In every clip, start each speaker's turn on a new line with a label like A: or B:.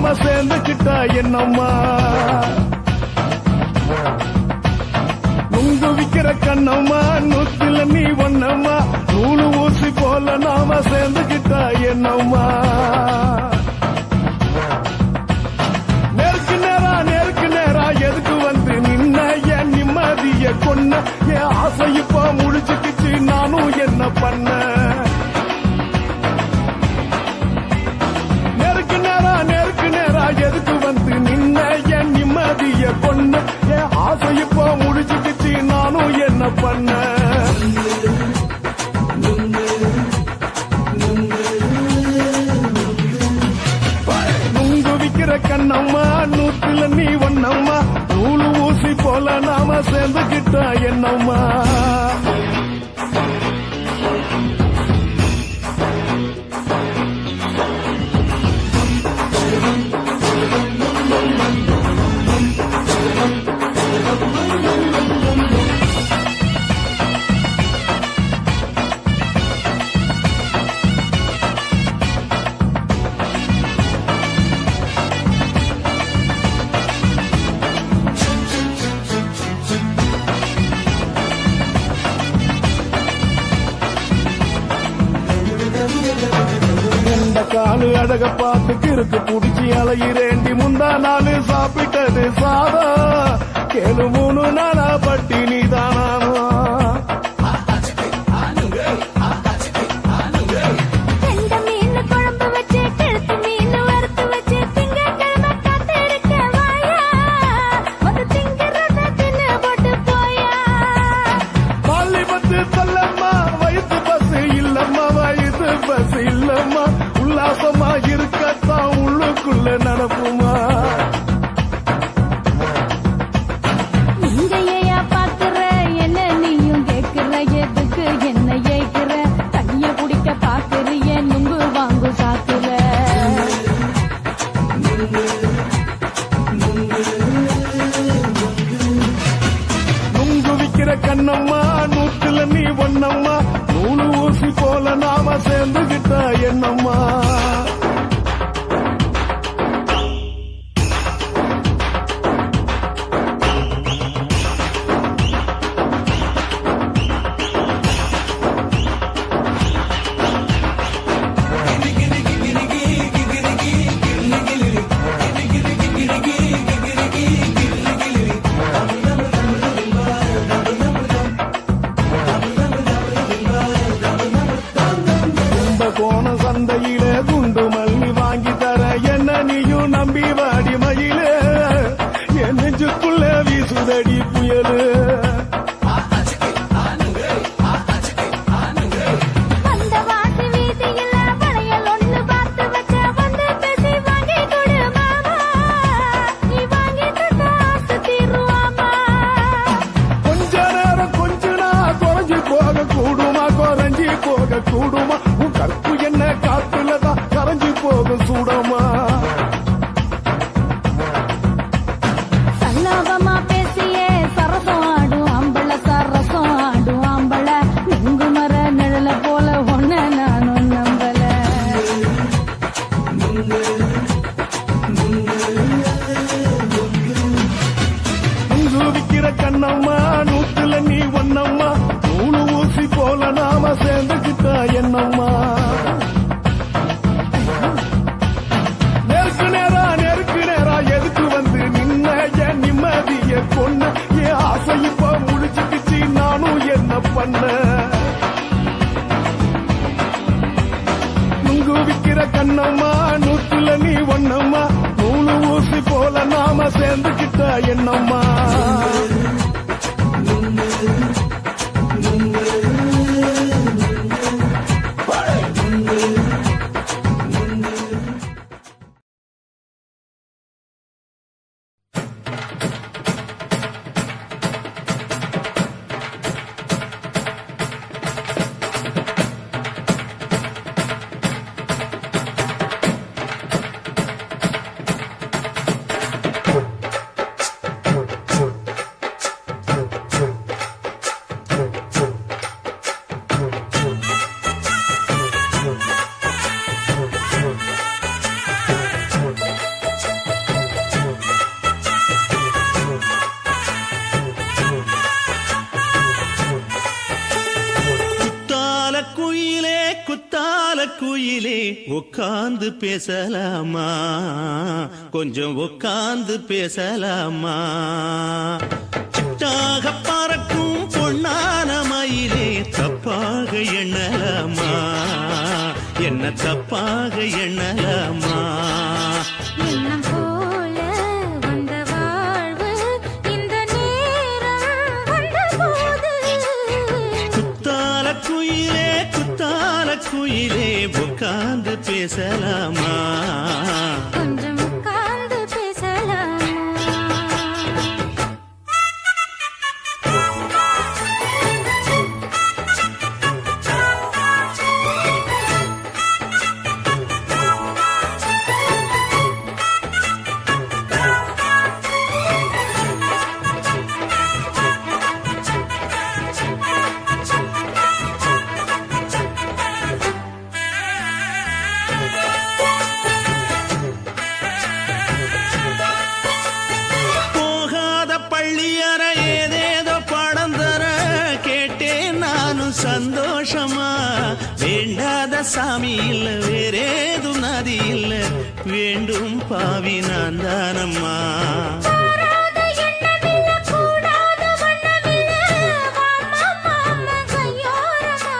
A: நாம சேர்ந்துக்கிட்டா என்னம்மா நுங்கு விக்கிற கண்ணம்மா நூத்துல நீ ஒன்னம்மா நூலு ஊசி போல நாம சேர்ந்துக்கிட்டா என்னம்மா நேருக்கு நேரா எதுக்கு வந்து நின்ன என் நிம்மதிய கொன்ன என் ஆசை இப்ப முடிச்சுக்கிச்சு நானும் என்ன பண்ண நேருக்கு நேரா எதுக்கு வந்து நின்ன என் நிம்மதிய கொன்ன என் ஆசை இப்ப முடிச்சுக்கிச்சு நானும் என்ன பண்ண நுங்கு விக்கிற கண்ணம்மா நூத்துல நீ ஒன்னம்மா நூலு ஊசி போல நாம சேர்ந்துக்கிட்டா என்னம்மா காலு அழக பார்த்து கிறுக்கு புடிச்சி அலையிறேண்டி முந்தா நாலு சாப்பிட்டது சாதம் கேளு 3 நாளா பட்டினி தானாமா உல்லாசமா இருக்கத்தான் உள்ளுக்குள்ள நடப்புமா
B: நீங்க பாக்குற என்ன நீயும் கேட்கிற எதுக்கு என்ன ஏய்க்கிற தண்ணிய குடிக்க பாக்குறிய நுங்கு வாங்கு சாக்குற
A: நுங்கு விக்கிற கண்ணம்மா நூத்துல நீ ஒன்னம்மா நூலு ஊசி போல நாம சேர்ந்துகிட்டா என்னம்மா சந்தையில குண்டு மல்லி வாங்கி தர என்ன நீயும் நம்பி வாடி மயில என் நெஞ்சுக்குள்ள வீசுதடி புயலு கொஞ்ச நேரம் கொஞ்ச நாள் குறைஞ்சி போக கூடுமா குறைஞ்சி போக கூடுமா உன் கற்பு என்ன காத்துலதான் கரைஞ்சி போக சூடமா
B: சல்லாபமா பேசியே சரசம் ஆடும் ஆம்பள சரசம் ஆடும் ஆம்பள நுங்கு மர நிழல போல ஒன்ன நானும் நம்பல
A: நுங்கு விக்கிற கண்ணம்மா நூத்துல நீ ஒன்னம்மா நூலு ஊசி போல நாம சேர்ந்துக்கிட்டா என்னம்மா நேருக்கு நேரா எதுக்கு வந்து நின்ன என் நிம்மதிய கொன்ன என் ஆசை இப்ப முடிச்சுக்கிச்சு நானும் என்ன பண்ண நுங்கு விக்கிற கண்ணம்மா நூத்துல நீ ஒன்னம்மா நூலு ஊசி போல நாம சேர்ந்துக்கிட்டா என்னம்மா
C: குயிலே உட்கார்ந்து பேசலாமா, கொஞ்சம் உட்கார்ந்து பேசலாமா. சிட்டாக பறக்கும் பொன்னான மயிலே தப்பாக எண்ணலாமா, என்ன தப்பாக எண்ணலாமா.
B: எண்ணம் போல வந்த வாழ்வு இந்த நேரம் வந்தபோது
C: குத்தால குயிலே குத்தால குயிலே உட்கார்ந்து பேசலாமா,
B: கொஞ்சம் உட்கார்ந்து பேசலாமா.
C: போகாத பள்ளியற ஏதேதோ பாடம் தர கேட்டேன் நானும் சந்தோஷமா. வேண்டாத சாமி இல்ல வேறேது நதி இல்ல, வேண்டும் பாவி நான் தானம்மா.
B: கூடாத எண்ணமில்ல கூடாத வண்ணமில்ல மாமா மாமா கையோரமா.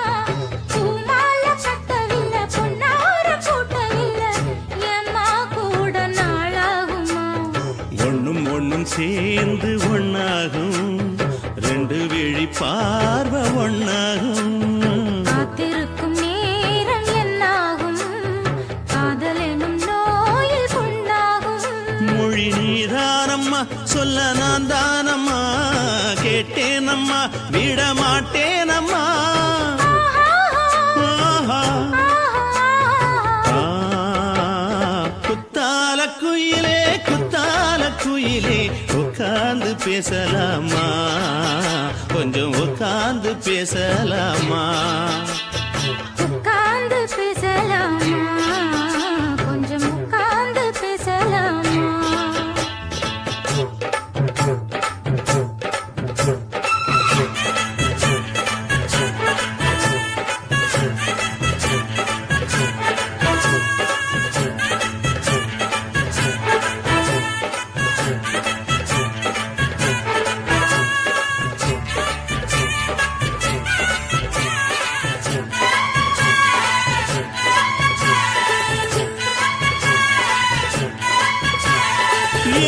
B: பூமால கட்டவில்லை பொன்னார கூட்டவில்லை ஏம்மா கூட நாளாகுமா.
C: ஒண்ணும் ஒண்ணும் சேர்ந்து ஒண்ணாகும், ரெண்டு விழி பார்வை ஒண்ணாகும்.
B: காத்திருக்கும் நேரம் என்னாகும், காதல் எனும் நோயில் புண்ணாகும்.
C: மொழி நீதானம்மா சொல்ல நான் தானம்மா, கேட்டேனம்மா விட மாட்டேனம்மா. ஆஹா. ஆ, குத்தால குயிலே குத்தால குயிலே உட்கார்ந்து பேசலாமா, கொஞ்சம் உட்கார்ந்து பேசலாமா.
B: உட்கார்ந்து பேசலாமா, கொஞ்சம் உட்கார்ந்து பேசலாமா.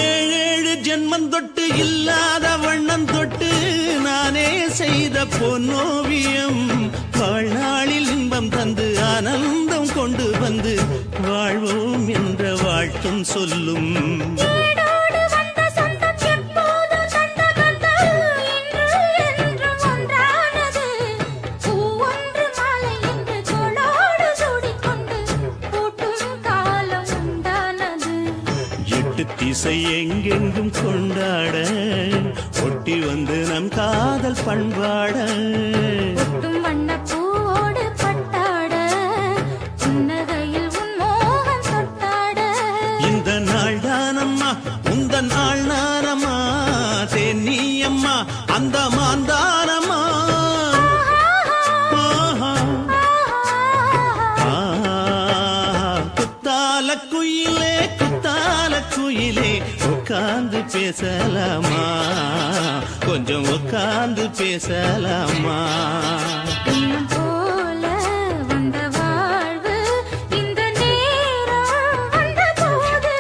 C: ஏழேழு ஜென்மம் தொட்டு இல்லாத வண்ணம் தொட்டு நானே செய்த பொன்னோவியம், வாழ்நாளில் இன்பம் தந்து ஆனந்தம் கொண்டு வந்து வாழ்வோம் என்ற வாழ்த்தும் சொல்லும்.
B: ஏடோடு வந்த சொந்தம் எப்போதும் தந்த பந்தம் இன்று என்றும் ஒன்றானது. பூ ஒன்று மாலை என்று தோளோடு சூடிக்கொண்டு பூட்டும் காலம் உண்டானது.
C: எட்டு திசை எங்கெங்கும் கொண்டாட ஒட்டி வந்து நம் காதல் பண்பாட.
B: ஒட்டும் வண்ணப் பூவோடு பட்டாட புன்னகையில் உன் மோகம் தொட்டாட.
C: இந்த நாள் தானம்மா உந்த நாள் நானம்மா, தென்னியம்மா அந்த மாந்தானம்மா. ஆஹா. ஆஹா. குத்தால குயிலே குத்தால குயிலே உட்கார்ந்து பேசலாமா, கொஞ்சம் உட்கார்ந்து பேசலாமா.
B: எண்ணம் போல வந்த வாழ்வு இந்த நேரம் வந்தபோது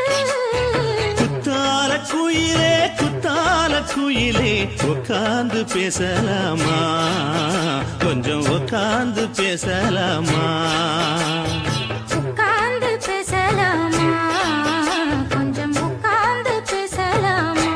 C: குத்தால குயிலே குத்தால குயிலே உட்கார்ந்து பேசலாமா, கொஞ்சம் உட்கார்ந்து பேசலாமா.
B: உட்கார்ந்து பேசலாமா, கொஞ்சம் உட்கார்ந்து பேசலாமா.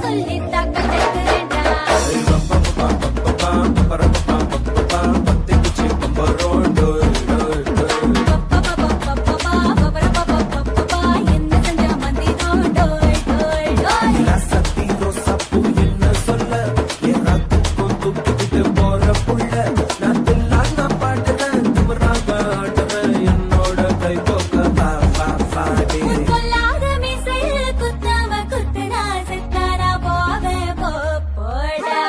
B: சொல்லி தாக்கத்துக்குறேன்டா. என்ன செஞ்சா மந்திரோ டோய் டோய் டோய். கொல்லாத மீசையில் குத்தாம குத்துனா செத்தானா போவே போடா.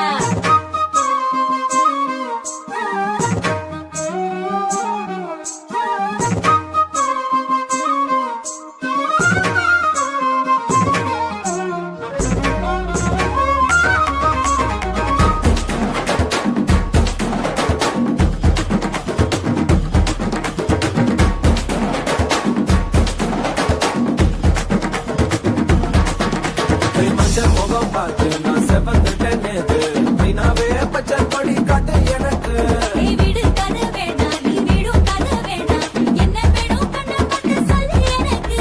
B: நீ விடு கதை வேணாம், நீ விடும் கதை வேணாம். என்ன வேணும் கண்ணை பார்த்து சொல்லு எனக்கு.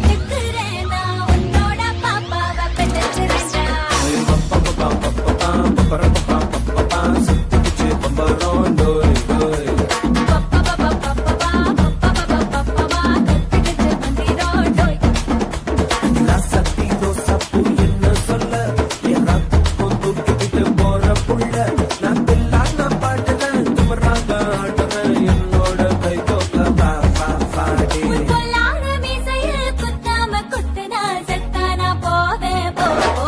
B: ஒத்துக்கிறேன், நான் உன்னோட பாப்பாவை பெற்றெடுக்கிறேன்டா. கத்துக்கிட்டு மந்திரோ டோய். கொல்லாத மீசையில் குத்தாம குத்துனா செத்தானா போவே போடா.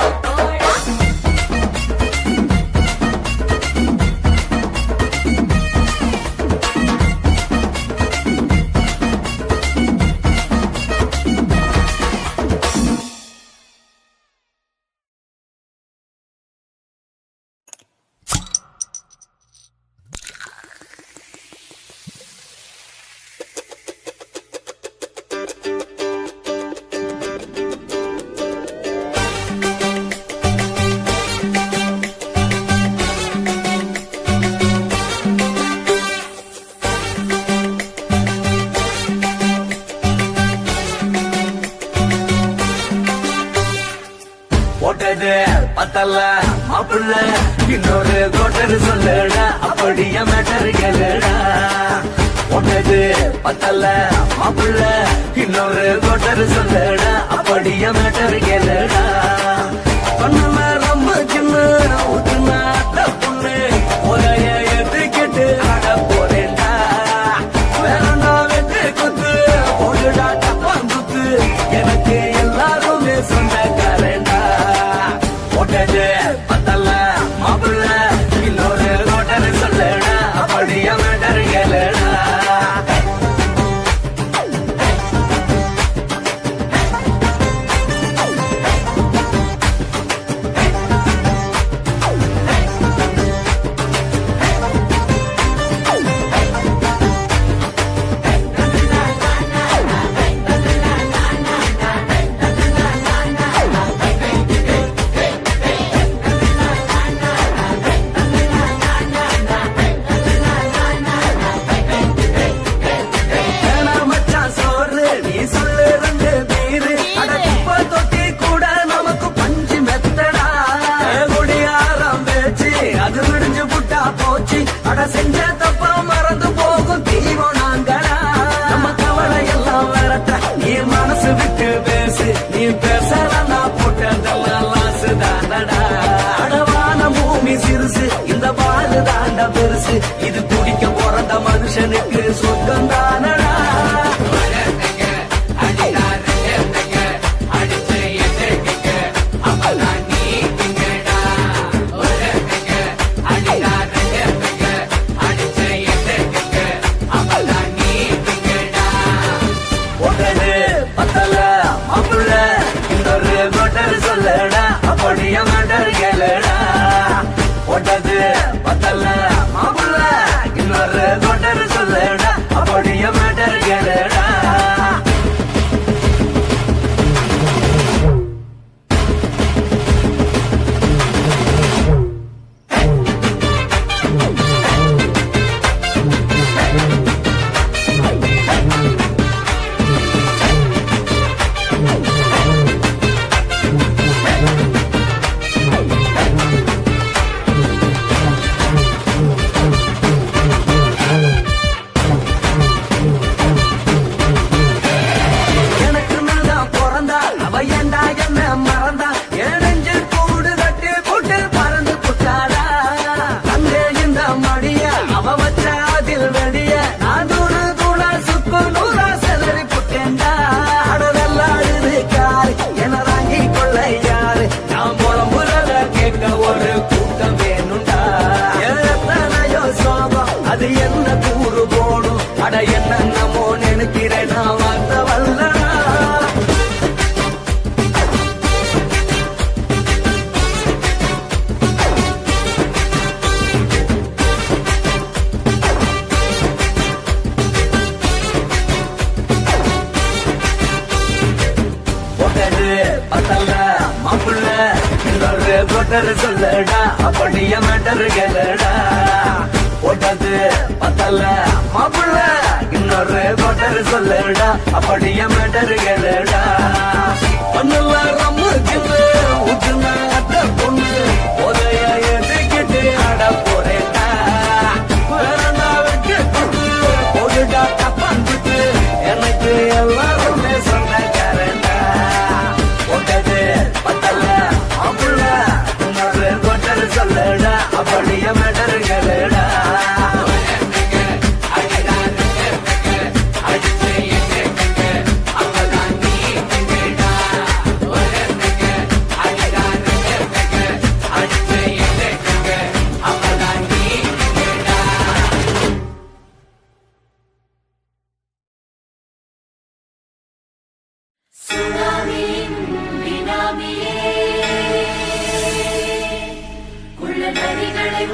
D: போட்டது பத்தல்ல மாப்பிள்ள இன்னொரு கோட்டர் சொல்லுடா அப்படியே மேட்டர் கேளுடா. போட்டது பத்தல்ல மாப்பிள்ள இன்னொரு கோட்டர் சொல்லுடா அப்படியே மேட்டர் கேளுடா. பண்ண ரொம்ப சின்ன ஊத்துனா பொண்ணு ஒரைய ஏற்றுக்கிட்டு ஆட போறேன்டா. வேறண்டா வெட்டு குத்து போடுடா டப்பான் குத்து எனக்கு எல்லாருமே சொந்தக்காரண்டா. போட்டது பத்தல்ல மாப்பிள்ள இன்னொரு கோட்டர் சொல்லுடா அப்படியே மேட்டர் கேளுடா. வேணா மச்சான் சோறு நீ சொல்லு ரெண்டு பீரு அட குப்பை தொட்டி கூட நமக்கு பஞ்சு மெத்தடா. குடியாரம் பேச்சு அது விடிஞ்சு புட்டா போச்சு அட செஞ்ச தப்பா மறந்து போகும் தீவம் நாங்களா. நம்ம கவலை எல்லாம் வரட்ட நீ மனசு விட்டு பேசு நீ பேசலாம் நான் போட்டதெல்லாம் லாசு தானடா. அடவான பூமி சிறுசு இந்த பாலு தாண்ட பெருசு இது குடிக்க பிறந்த மனுஷனுக்கு சொந்தம் தானடா. போட்டது பத்தல மாப்பிள்ள இன்னொரு கோட்டர் சொல்லுடா அப்படியே மேட்டர் கேளுடா. போட்டது பத்தல மாப்பிள்ள இன்னொரு கோட்டர் சொல்லுடா அட என்னமோ நினைக்கிறேன் நான் வார்த்தை வல்லடா மாப்புள்ள இன்னொரு கொட்டரு சொல்லடா அப்படிய மேட்டரு கேளடா போட்டது பத்தல மாப்புள்ள இன்னொரு கொட்டரு சொல்லடா அப்படிய மேட்டரு கேளடா ஒன்னுல ரம்மு கிண்டு ஊத்துனா அட்ட பொண்ணு உதய எதுக்கிட்டு ஆட போறேடா வேறண்டா வெட்டு போடுடா தப்பாந்துட்டு எனக்கு எல்லாருமே சொன்னக்காரண்டா போட்டது பத்தல மாப்புள்ள இன்னொரு கொட்டரு சொல்லடா அப்படிய மேட்டரு கேளடா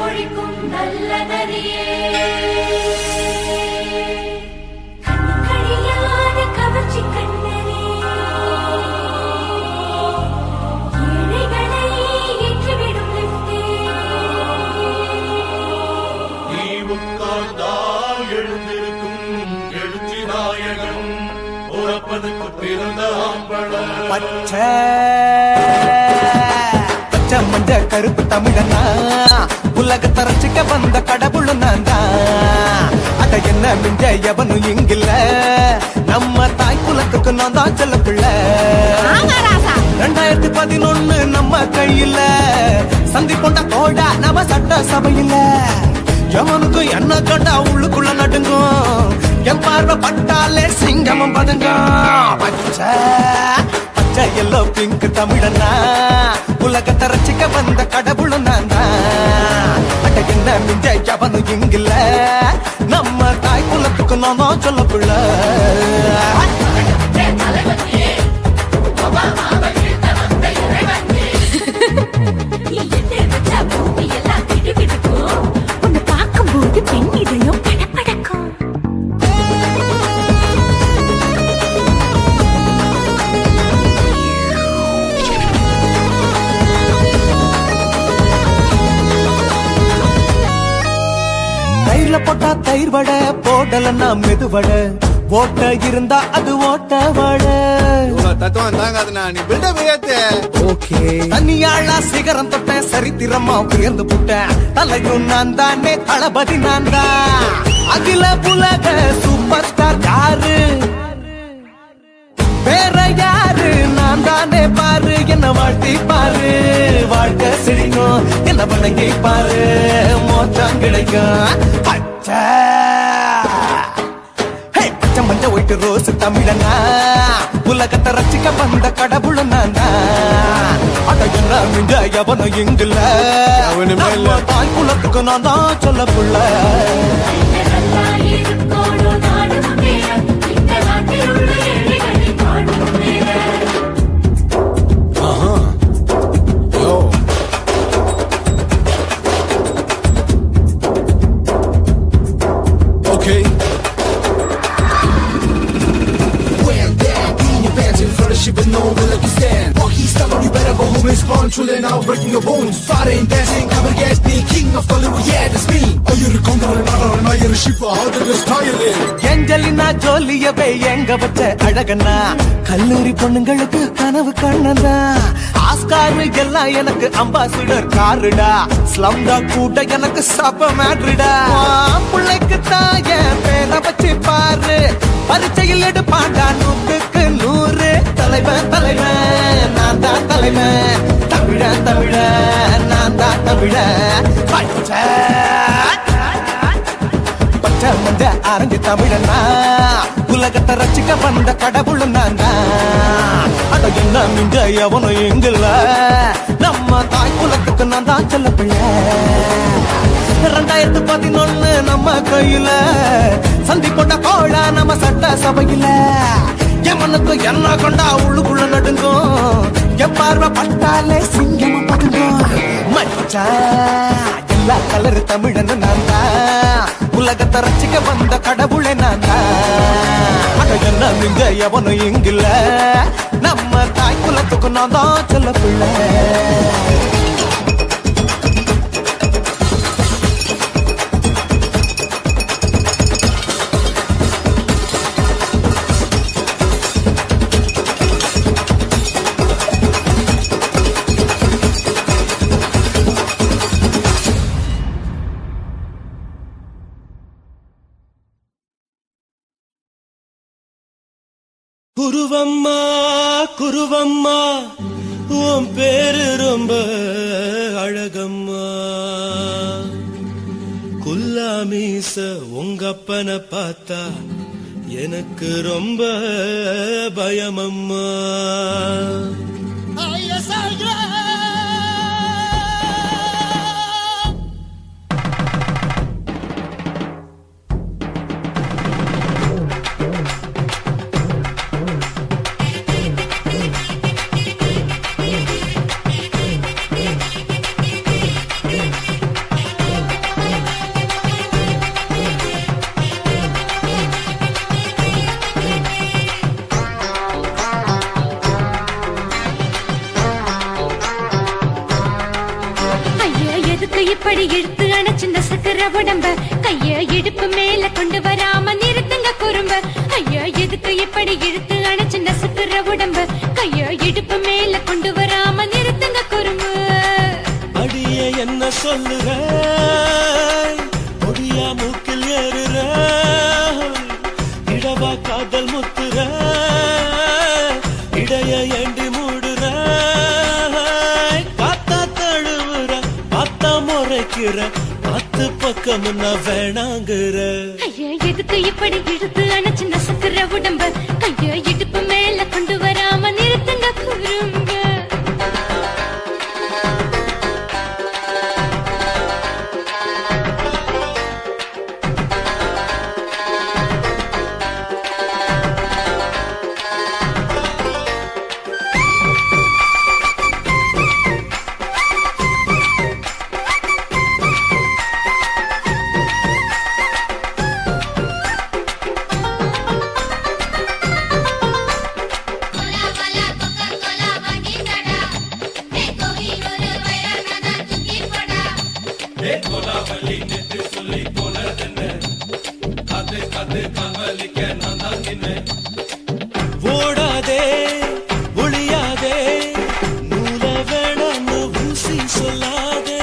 E: ஒழிக்கும் நல்ல நரியே கண்ணிக்கழியாத கவர்ச்சி கண்ணனே ஏழைகளை ஏற்றிவிடும் லிப்டே
A: நீ உட்கார்ந்தால் எழுந்திருக்கும் எழுச்சி நாயகன் உறப்பதுக்கு பிறந்த ஆம்பள
F: பச்சை மஞ்ச கருப்பு தமிழனா உலகத்தை ரசிக்க வந்த கடவுள் நான் தான் அட என்ன மிஞ்ச எவனும் இங்கில்ல நம்ம தாய் குலத்துக்கு நான் தான் செல்ல பிள்ளை 2011 நம்ம கையில சந்தி கொண்ட தோடா நம்ம சட்ட சபையில எவனுக்கும் என்ன கண்டா உள்ளுக்குள்ள நடுங்கும் என் பார்வை பட்டாலே சிங்கமும் பதுங்கும் பச்சை பச்சை எல்லோ பிங்க் தமிழனா உலகத்தை ரசிக்க வந்த கடவுள் நான் தான் அட என்ன மிஞ்ச எவனும் இங்கில்ல நம்ம தாய் குலத்துக்கு நான் சொல்ல பிள்ளை
E: உன்னை பார்க்கும்போது பெண் இதயம் படபடக்கும்
F: தயிர்ல போட்டா தயிர் வடை போடலன்னா மெதுவட ஓட்ட இருந்தா அது ஓட்ட வடை
A: தத்துவம் தாங்காதுண்ணா நீ பில்டப் ஏத்து
F: ஓகே தனியாளா சிகரம் தொட்ட சரித்திரமா உயர்ந்து புட்டேன் தலையும் நான் தானே தளபதி நான் தான் அகில புலக சூப்பர் ஸ்டார் யாரு வேற யாரு நான் தானே பாரு என்ன வாழ்த்தி பாரு வாழ்க்கை சிரிக்கும் என்ன வணங்கி பாரு மோச்சம் கிடைக்கும் பச்சை பச்சை மஞ்ச ஒயிட்டு ரோஸ் தமிழனா உலகத்தை ரசிக்க வந்த கடவுள் நான் தான் அட என்ன மிஞ்ச எவனும் இங்குல நம்ம தாய் குலத்துக்கு நான் தான் சொல்ல புள்ள
A: Okay. Well, there, in your pants in front of shit, but no one like you stand. Walkie style on you better go home and spawn. Truly now breaking your bones. Fighting, dancing, cover gas, the king of Hollywood, yeah, that's me. Oh, you're a conqueror, not you're a ship for how to destroy it.
F: Angelina ஜோலியவே எங்க வச்ச அழகனா கல்லூரி பொண்ணுங்களுக்கு கனவு கண்ணனா Oscar எல்லாம் எனக்கு ambassador காருடா ஸ்லம்டா கூட எனக்கு சப மேட்ருடா பிள்ளைக்கு தான் என் பேரை வச்சு பாரு பரீட்சையில் எடுப்பாண்டா 100க்கு 100 தலைவன் தலைவன் நான் தான் தலைவன் தமிழன் தமிழன் நான் தான் தமிழன் பச்சை பச்சை மஞ்ச ஆரஞ்சு தமிழனா உலகத்தை ரசிக்க வந்த கடவுள் நான் தான் அட என்ன மிஞ்ச எவனும் எங்குல நம்ம தாய் குலத்துக்கு நான் தான் செல்ல பிள்ளை 2011 நம்ம கையில சந்தி கொண்ட சபையில எமனுக்கு என்ன கொண்டா உள்ளுக்குள்ள நடுங்கும் என் பார்வை பட்டாலே சிங்கமா பதுங்கும் மச்சான் எல்லா கலர் தமிழன்னு நான் தான் உலகத்தை ரசிக்க வந்த கடவுளே நான் தான் என்ன மிஞ்ச எவனும் இங்கில்ல நம்ம தாய் குலத்துக்கு நான் தான் சொல்ல பிள்ளை
C: குருவம்மா குருவம்மா உன் பேரு ரொம்ப அழகம்மா குல்லாமீச உங்க அப்பனை பார்த்தா எனக்கு ரொம்ப பயமம்மா
E: இப்படி எடுத்து அணைச்சு நசுக்கிற உடம்ப கைய இடுப்பு மேல கொண்டு வராம நிறுத்துங்க குறும்ப ஐயா எதுக்கு இப்படி எடுத்து அணைச்சு நசுக்கிற உடம்ப கைய இடுப்பு மேல கொண்டு வராம நிறுத்துங்க குறும்பு
C: அடியே என்ன சொல்லுற ஒடியா மூக்கில் ஏறுற இடவா காதல் முத்துற இடைய ஏண்டி மூடுற காத்தா தழுவுற பார்த்தா முறைக்கிற பத்து பக்கம் நான் வேணாங்குற
E: ஐயா எதுக்கு இப்படி எடுத்து அணைச்சு நசுக்கிற உடம்ப கைய இடுப்பு மேல கொண்டு வராம நிறுத்துங்க குறும்ப
C: ஓடாதே ஒளியாதே நூல வேணான்னு ஊசி சொல்லாதே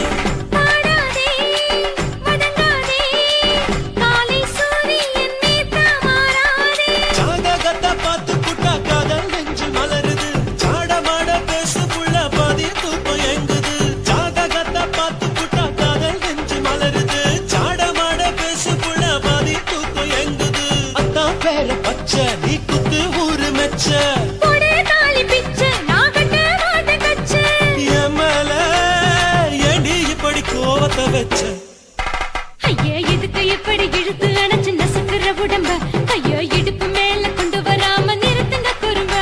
C: ஜாதகத்தை பார்த்து புட்டா காதல் நெஞ்சு மலருது சாடமாட பேசு புள்ள பாதி தூக்கம் எங்குது ஜாதகத்தை பார்த்து புட்டா காதல் நெஞ்சு மலருது சாடமாட பேசு புள்ள பாதி தூக்கம் எங்குது அத்தான் பேர பச்சை நீ குத்து ஊரு மெச்ச கோவத்தை வச்ச
E: ஐயா எதுக்கு இப்படி இழுத்து அணைச்சு நசுக்கிற உடம்ப கையோ இடுப்பு மேல கொண்டு வராம நிறுத்துங்க குறும்ப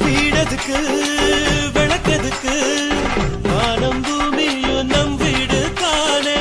C: வீடதுக்கு விளக்கதுக்கு வானம் பூமியும் நம் வீடு தானே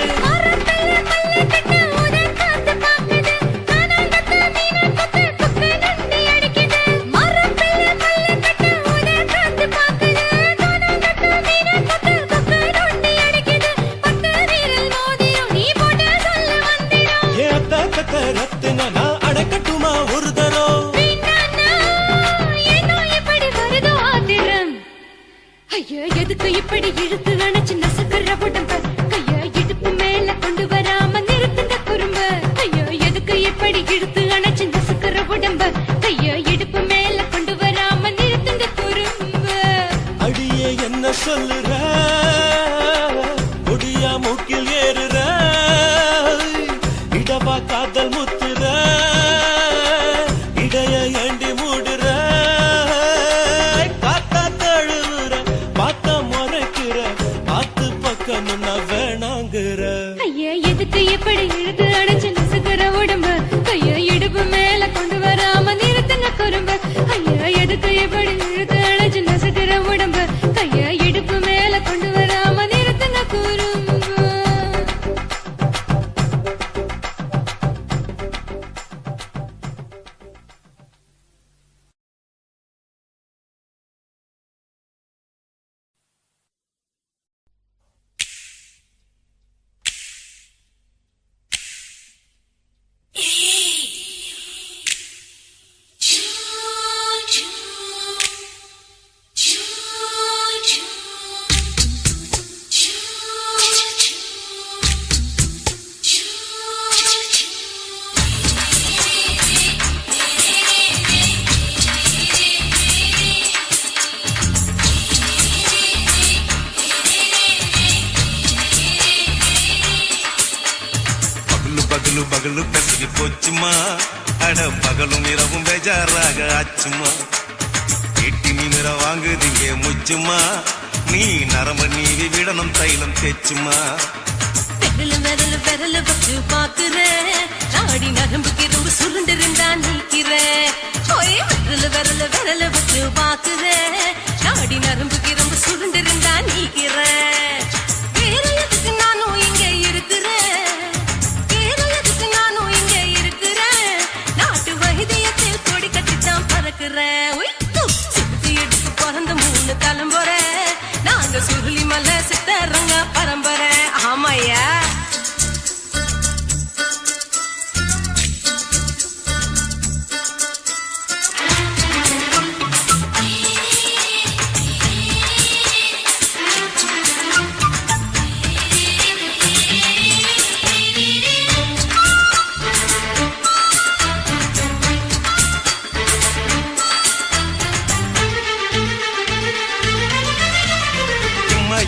E: ஐயா எதுக்கு இப்படி இழுத்து அணைச்சு நசுக்கிற உடம்ப கைய இடுப்பு மேல கொண்டு வராம நிறுத்துங்க குறும்ப ஐயா எதுக்கு இப்படி இழுத்து அணைச்சு நசுக்கிற உடம்ப கைய இடுப்பு மேல கொண்டு வராம நிறுத்துங்க குறும்ப
C: அடியே என்ன சொல்லுற முடியா மூக்கில் ஏறுற இடவா காதல் முத்துற இடைய ஏண்டி மூடுற காத்தா தழுவுற பார்த்த முறைக்கிற பார்த்து பக்கம் நான் வேணாங்கிற
E: ஐயா எதுக்கு எப்படி இழுத்து அணைச்சு நசுக்கிற உடம்ப கைய இடுப்பு மேல கொண்டு வராம நிறுத்துங்க குறும்ப ஐயா எதுக்கு எப்படி இழுத்து அணைச்சு நசுக்கிற உடம்ப கைய இடுப்பு மேல கொண்டு வராம நிறுத்துங்க குறும்ப
G: பகலு பகலு பெசகி போச்சுமா அட பகலும் இரவும் பேஜாராக ஆச்சுமா எட்டி நிமிர வாங்குதீங்க முச்சுமா நீ நரம்பு நீவி விடணும் தைலம் தேச்சுமா
H: விரல வச்சு பாக்குறேன் நாடி நரம்புக்கு ரொம்ப சுருண்டிருந்தா நீக்கிறேன் விரல வச்சு பாக்குறேன் நாடி நரம்புக்கு ரொம்ப சுருண்டிருந்தா நீக்கிறேன் வேற எதுக்கு நானும் இங்க இருக்கிறேன் வேற எதுக்கு நானும் இங்க இருக்கிறேன் நாட்டு வைத்தியத்தில் கொடி கட்டித்தான் பறக்கிறேன் சுத்தி எடுத்து பிறந்த 3 தலைமுறை நாங்க சுருளி மலை சித்தரங்க பரம்பரை ஆமாய்யா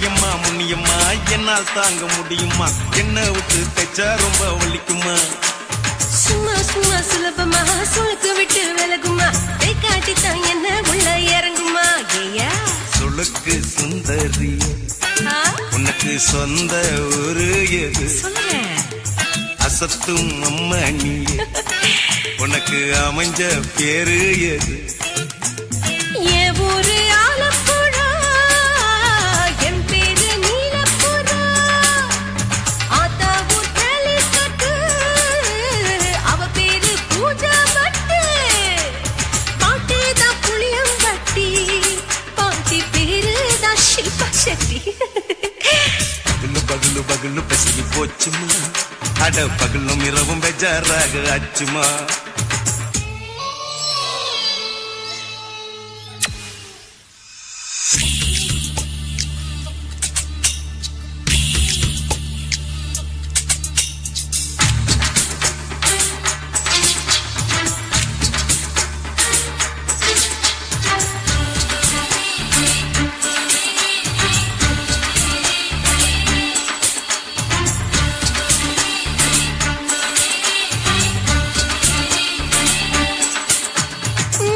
G: எம்மா முன்னியம்மா என்னால் தாங்க முடியுமா என்ன விட்டு தைச்சா ரொம்ப வலிக்குமா
H: சும்மா சும்மா சுலபமா சுளுக்கு விட்டு விலகுமா கை காட்டித்தான் என்ன உள்ள இறங்குமா ஏயா
G: சுளுக்கு சுந்தரி உனக்கு சொந்த ஊரு எது
H: சொல்றேன்
G: அசத்தும் அம்மா நீ உனக்கு அமைஞ்ச பேரு எது
H: என் ஊரு ஆலப்புழா என் பேரு நீலப்புறா ஆத்தா ஊர் தலிக்கட்டு அவ பேரு பூஜா பட்டு பாட்டி தான் புளியம்பட்டி பாட்டி பேரு தான் ஷில்பா செட்டி
G: பகலு பகலு பகலு பெசகி போச்சுமா அட பகலும் இரவும் பெஜாராக ஆச்சுமா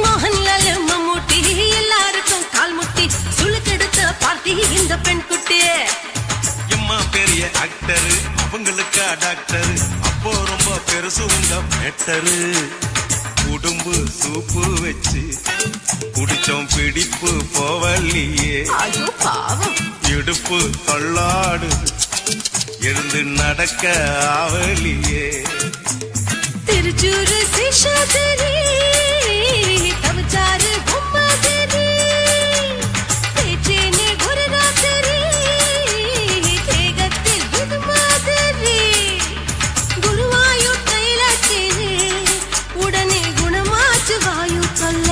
H: மோகன்லால் மம்மூட்டி எல்லாருக்கும் கால் முட்டி சுளுக்கெடுத்த பார்ட்டி இந்த பெண் குட்டி
G: எம்மா பெரிய ஆக்டரு அவங்களுக்கா டாக்டரு அப்போ ரொம்ப பெருசு உங்க மேட்டரு உடம்பு சூப்பு வச்சு குடிச்சோம் பிடிப்பு போவல்லையே
H: ஐயோ பாவம்
G: இடுப்பு தள்ளாடு எழுந்து நடக்க ஆவலியே
H: திருச்சூரு சேஷாதிரி தவச்சாரு பொம்மாதிரி பேச்சேனே ஒரு ராத்திரி தேகத்தில் இது மாதிரி குருவாயூர் தைலச்சேரி உடனே குணமாச்சு வாயு சொல்ல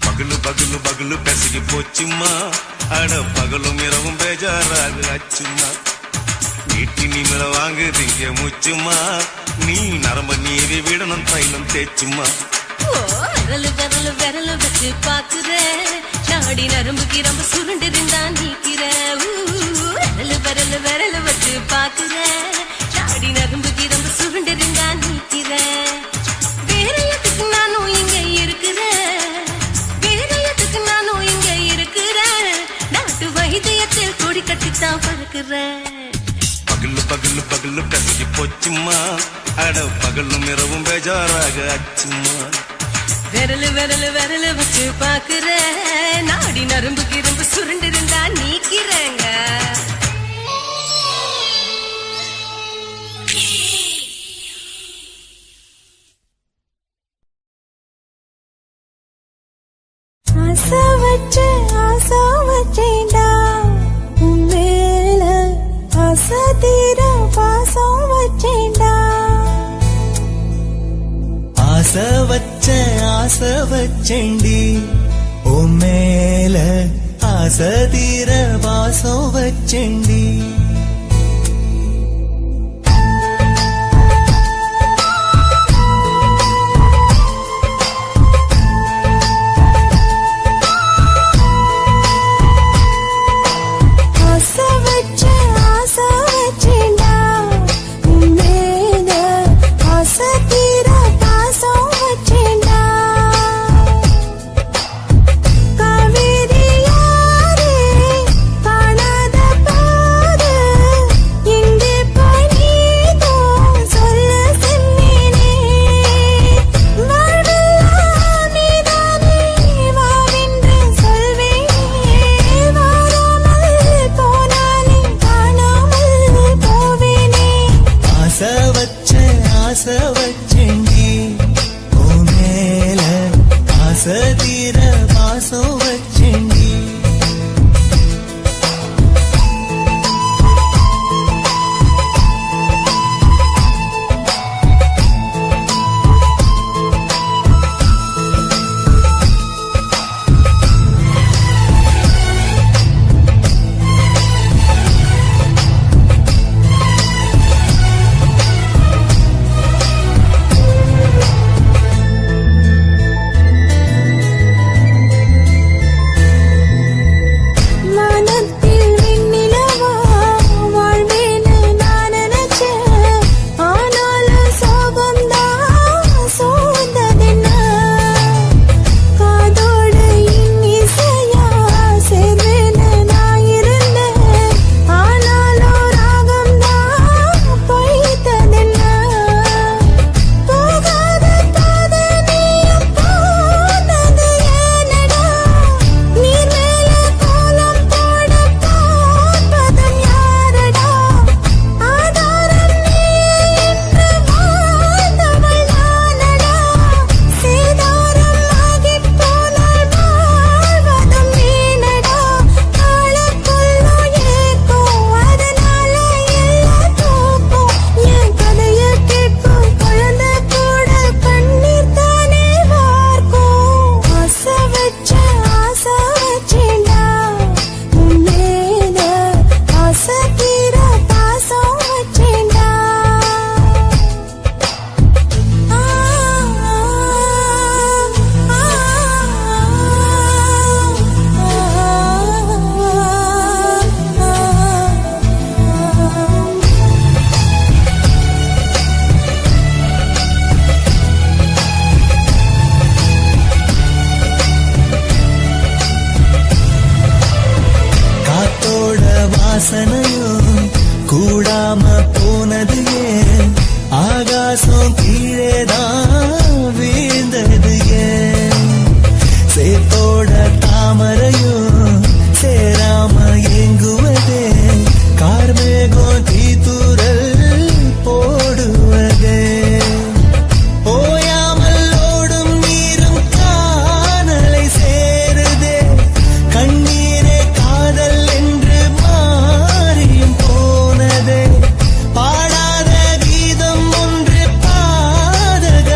G: பகலு பகலு பகலு பெசகி போச்சுமா அட பகலும் இரவும் பேஜாராக அச்சுமா வீட்டி நிமிர வாங்குதீங்க முச்சுமா நீ நரம்ப நீவி விடணும் தைலம் தேச்சுமா
H: விரலு விரலு விரலு வச்சு பாக்குற நாடி நரம்பு கிரம்பு சுருண்டு இருந்தா நீக்கிற விரலு விரலு விரலு வச்சு பாக்குற நாடி நரம்பு கிரம்பு சுருண்டு இருந்தா நீக்கிற வேற எதுக்கு நானும் இங்க இருக்கிற வேற எதுக்கு நானும் இங்க இருக்கிற நாட்டு வைத்தியத்தில் கொடி கட்டித்தான் பறக்குற
G: பகலு பகலு பகலு கசகி போச்சுமா அட பகலும் இரவும் பேஜாராக அச்சுமா
H: விரலு விரலு விரலு வச்சு பாக்குற நாடி நரம்பு கிரம்பு சுருண்டு இருந்தா நீக்கிறேங்க
B: ஆசை வச்சேன்டா உன் மேல ஆசை தீர பாசம் வச்சேன்டா
F: ஆசை வச்சேண்டி உன் மேல ஆசை தீர வாசம் வச்சேண்டி வாசனையும் கூடாம போனது ஏன் ஆகாசம் கீழேதான் வீழ்ந்தது ஏன் சேத்தோட தாமரையும் சேராம ஏங்குவதே கார்மேகம் தீத்துரல் போடுவதே ஓயாமல் ஓடும் நீரும் காணலை சேருதே கண்ணீரே காதல் என்று மாறியும் போனதே பாடாத கீதம் ஒன்று பாதக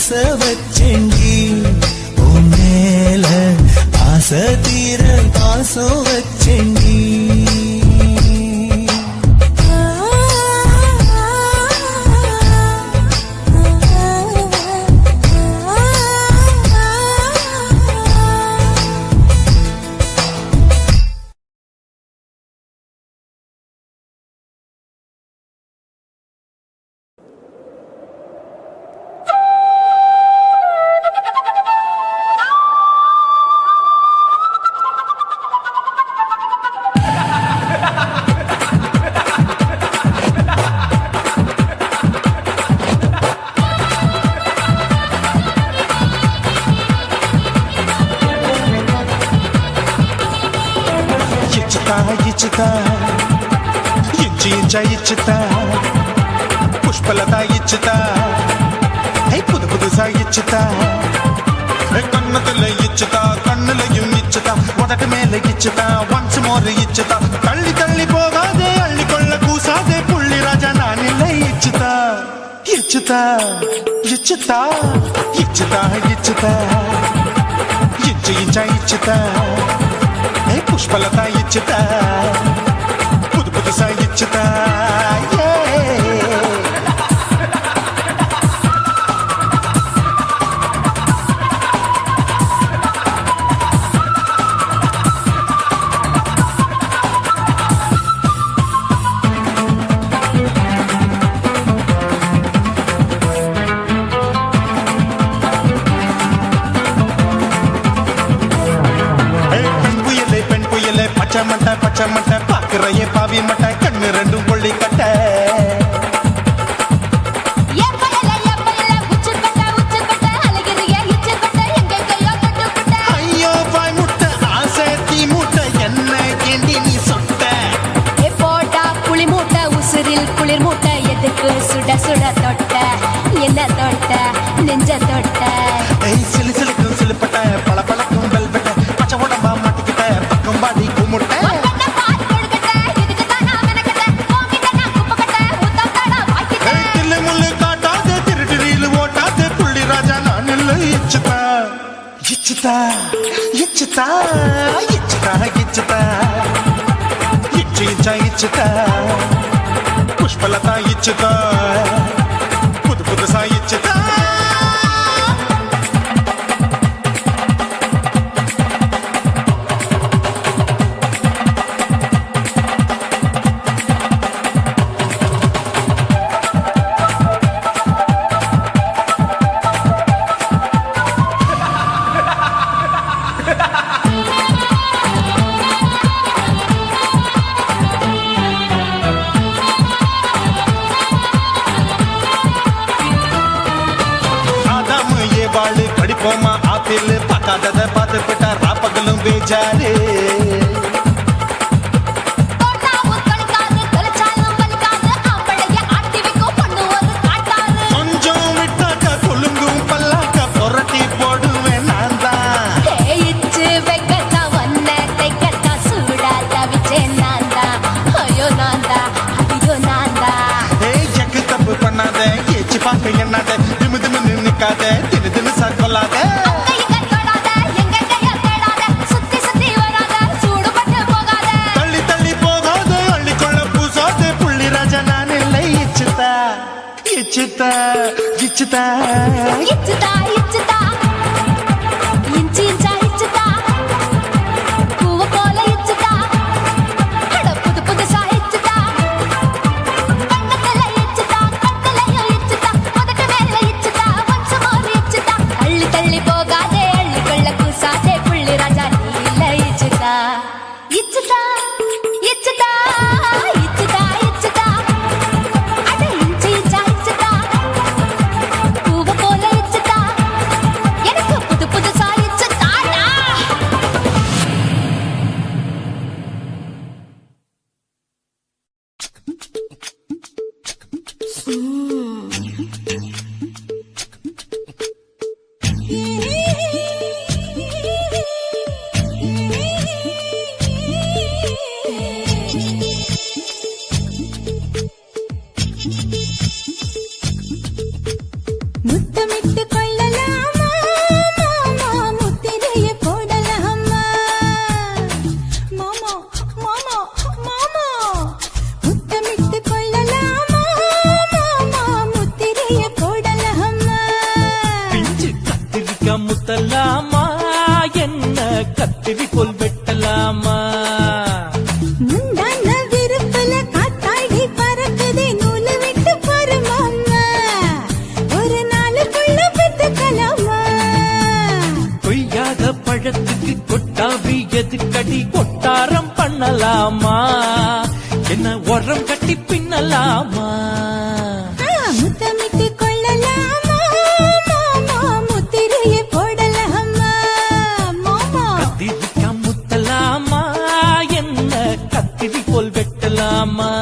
F: ஆச வச்சேண்டி உன் மேல ஆசை தீர பாசம் வச்சேண்டி
C: ఇచ్చుతా ఇచ్చి ఇంచ ఇచ్చుతా పుష్పలత ఇచ్చుతా புது புதுசா இச்சுதா கண்ணத்துல இச்சுதா கண்ணுலையும் இச்சுதா உதட்டு மேல இச்சுதா ஒன்ஸ் மோர் இச்சுதா தள்ளி தள்ளி போகாதே அள்ளி கொள்ள கூசாதே புள்ளி ராஜா நான் இல்லை இச்சுதா இச்சுதா இச்சுதா இச்சுதா இச்சுதா இச்சு இஞ்சா இச்சுதா புஷ்பலதா இச்சுதா புது புதுசா இச்சுதா பச்சை மட்டை பாக்குறையே பாவி மட்டை கண்ணு ரெண்டும் கொள்ளி கட்ட ஐயோ பாய் முட்டை ஆசை தீ மூட்டை என்ன கேண்டி நீ சொட்ட
H: போட்டா புளி மூட்டை உசுரில் குளிர் மூட்டை எதுக்கு சுட சுட தொட்ட என்ன தொட்ட நெஞ்ச தொட்ட
C: சிலு சிலுக்கும் சிலுப்பட்ட பல பழக்கும் வெல்வெட்ட பச்சை உடம்பா மாட்டிக்கிட்ட பக்கம் பாடி குமுட்ட இச்சுதா இச்சுதா இச்சுதா இச்சுதா இச்சு இச்சா இச்சுதா புஷ்பலதா இச்சுதா புது புதுசா இச்சுதா படிப்போமா ஆப்பிள் பார்க்காதத பார்த்து விட்டா ராப்பகலும் பேஜாரு கொஞ்சம் விட்டாக்க கொழுங்கும் பல்லாக்க புரட்டி போடுவேன் நான் தான் ஜக்கு தப்பு பண்ணாத ஏச்சு பார்க்க என்னாத திமு திமு நின்னுக்காத தினு தினு சாக்கொள்ளாத தள்ளி தள்ளி போகாத அள்ளி கொள்ள பூசாத புள்ளி ராஜா நான் இல்லை இச்சுதா இச்சுதா இச்சுதா
H: இச்சுதா இச்சுதா இஞ்சி இஞ்சா இச்சுதா பூவ போல இச்சுதா அட புது புதுசா இச்சுதா கண்ணத்துல இச்சுதா கண்ணுலயும் இச்சுதா உதட்டு மேல இச்சுதா ஒன்ஸ் மோர் இச்சுதா தள்ளி தள்ளி போகாதே அள்ளி கொள்ள கூசாதே புள்ளி ராஜா நீ இல்ல இச்சுதா இச்சுதா இச்சுதா இச்சுதா இச்சுதா அட இஞ்சி இஞ்சா இச்சுதா பூவ போல இச்சுதா
C: எதுக்கடி கொட்டாரம் பண்ணலாமா என்ன உரம் கட்டி பின்னலாமா
B: முத்தமிட்டு கொள்ளலாமா மாமா முத்திரையை போடலாமா மாமா
C: கத்திரிக்கா முத்தலாமா என்ன கத்திரி போல் வெட்டலாமா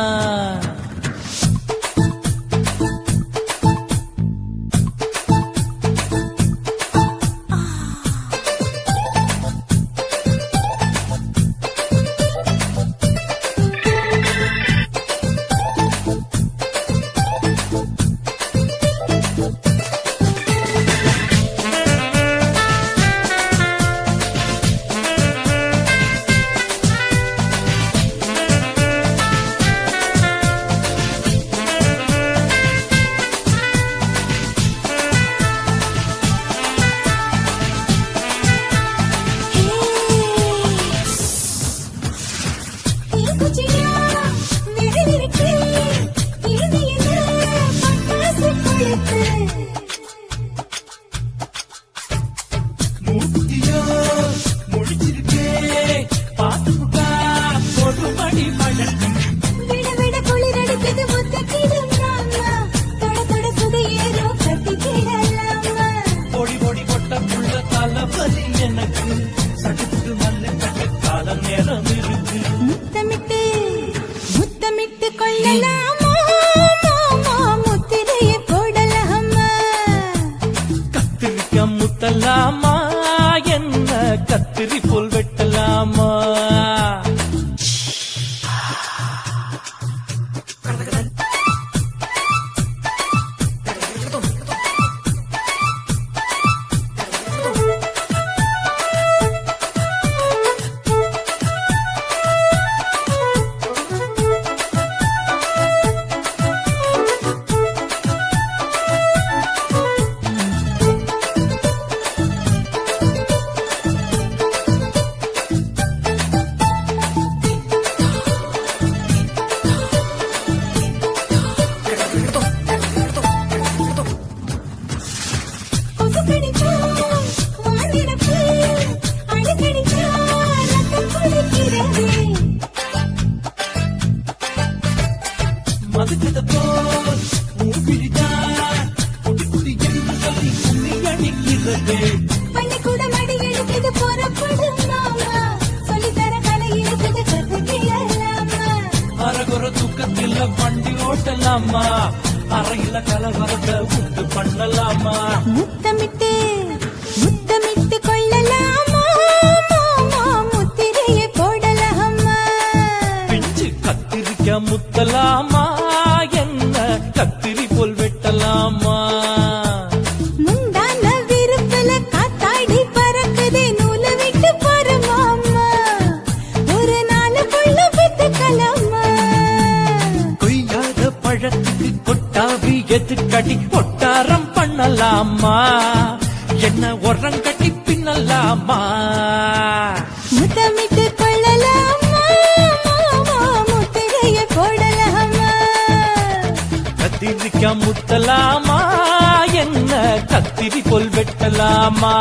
B: முத்தமிட்டு கொள்ளலாமா மாமா முத்திரையை போடலாமா
C: கத்திரிக்கா முத்தலாமா என்ன கத்திரி போல் வெட்டலாமா
B: பள்ளிக்கூடம் அடி எடுத்தது புறப்படும் மாமா சொல்லித்தர கலை இருக்குது கத்துக்கலாமா
C: அரகுற தூக்கத்தில் வண்டி ஓட்டலாமா அறையில கலவரத்தை உண்டு பண்ணலாமா
B: முத்தமிட்டு கொள்ளலாமா மாமா முத்திரையை போடலாமா
C: பிஞ்சு கத்திரிக்கா முத்தலாமா என்ன கத்திரி போல் வெட்டலாமா
B: முந்தான விருப்பல காத்தாடி பறக்குதே நூல விட்டு போற மாமா ஒரு நாளுக்குள்ள விட்டுக்கலாமா
C: கொய்யாத பழத்துக்கு கொட்டாவி எதுக்கடி கொட்டாரம் பண்ணலாமா என்ன உரம் கட்டி பின்னலாமா
B: முத்தமிட்டு கொள்ளலாமா மாமா முத்திரையை போடலாமா
C: கத்திரிக்கா முத்தலாமா என்ன கத்திரி போல் வெட்டலாமா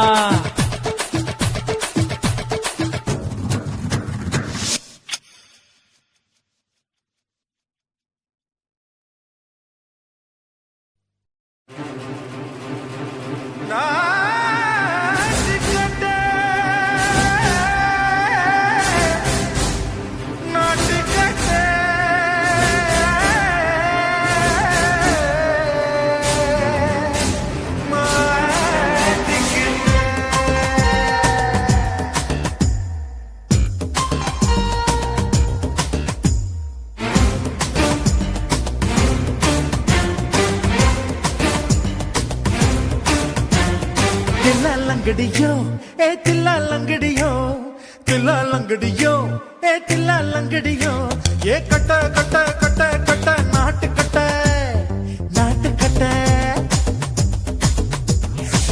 F: லங்கடியோ ஏ தில்லா லங்கடியோ தில்லா லங்கடியோ ஏ தில்லா லங்கடியோ ஏ கட்ட கட்ட கட்ட கட்ட நாட்டு கட்ட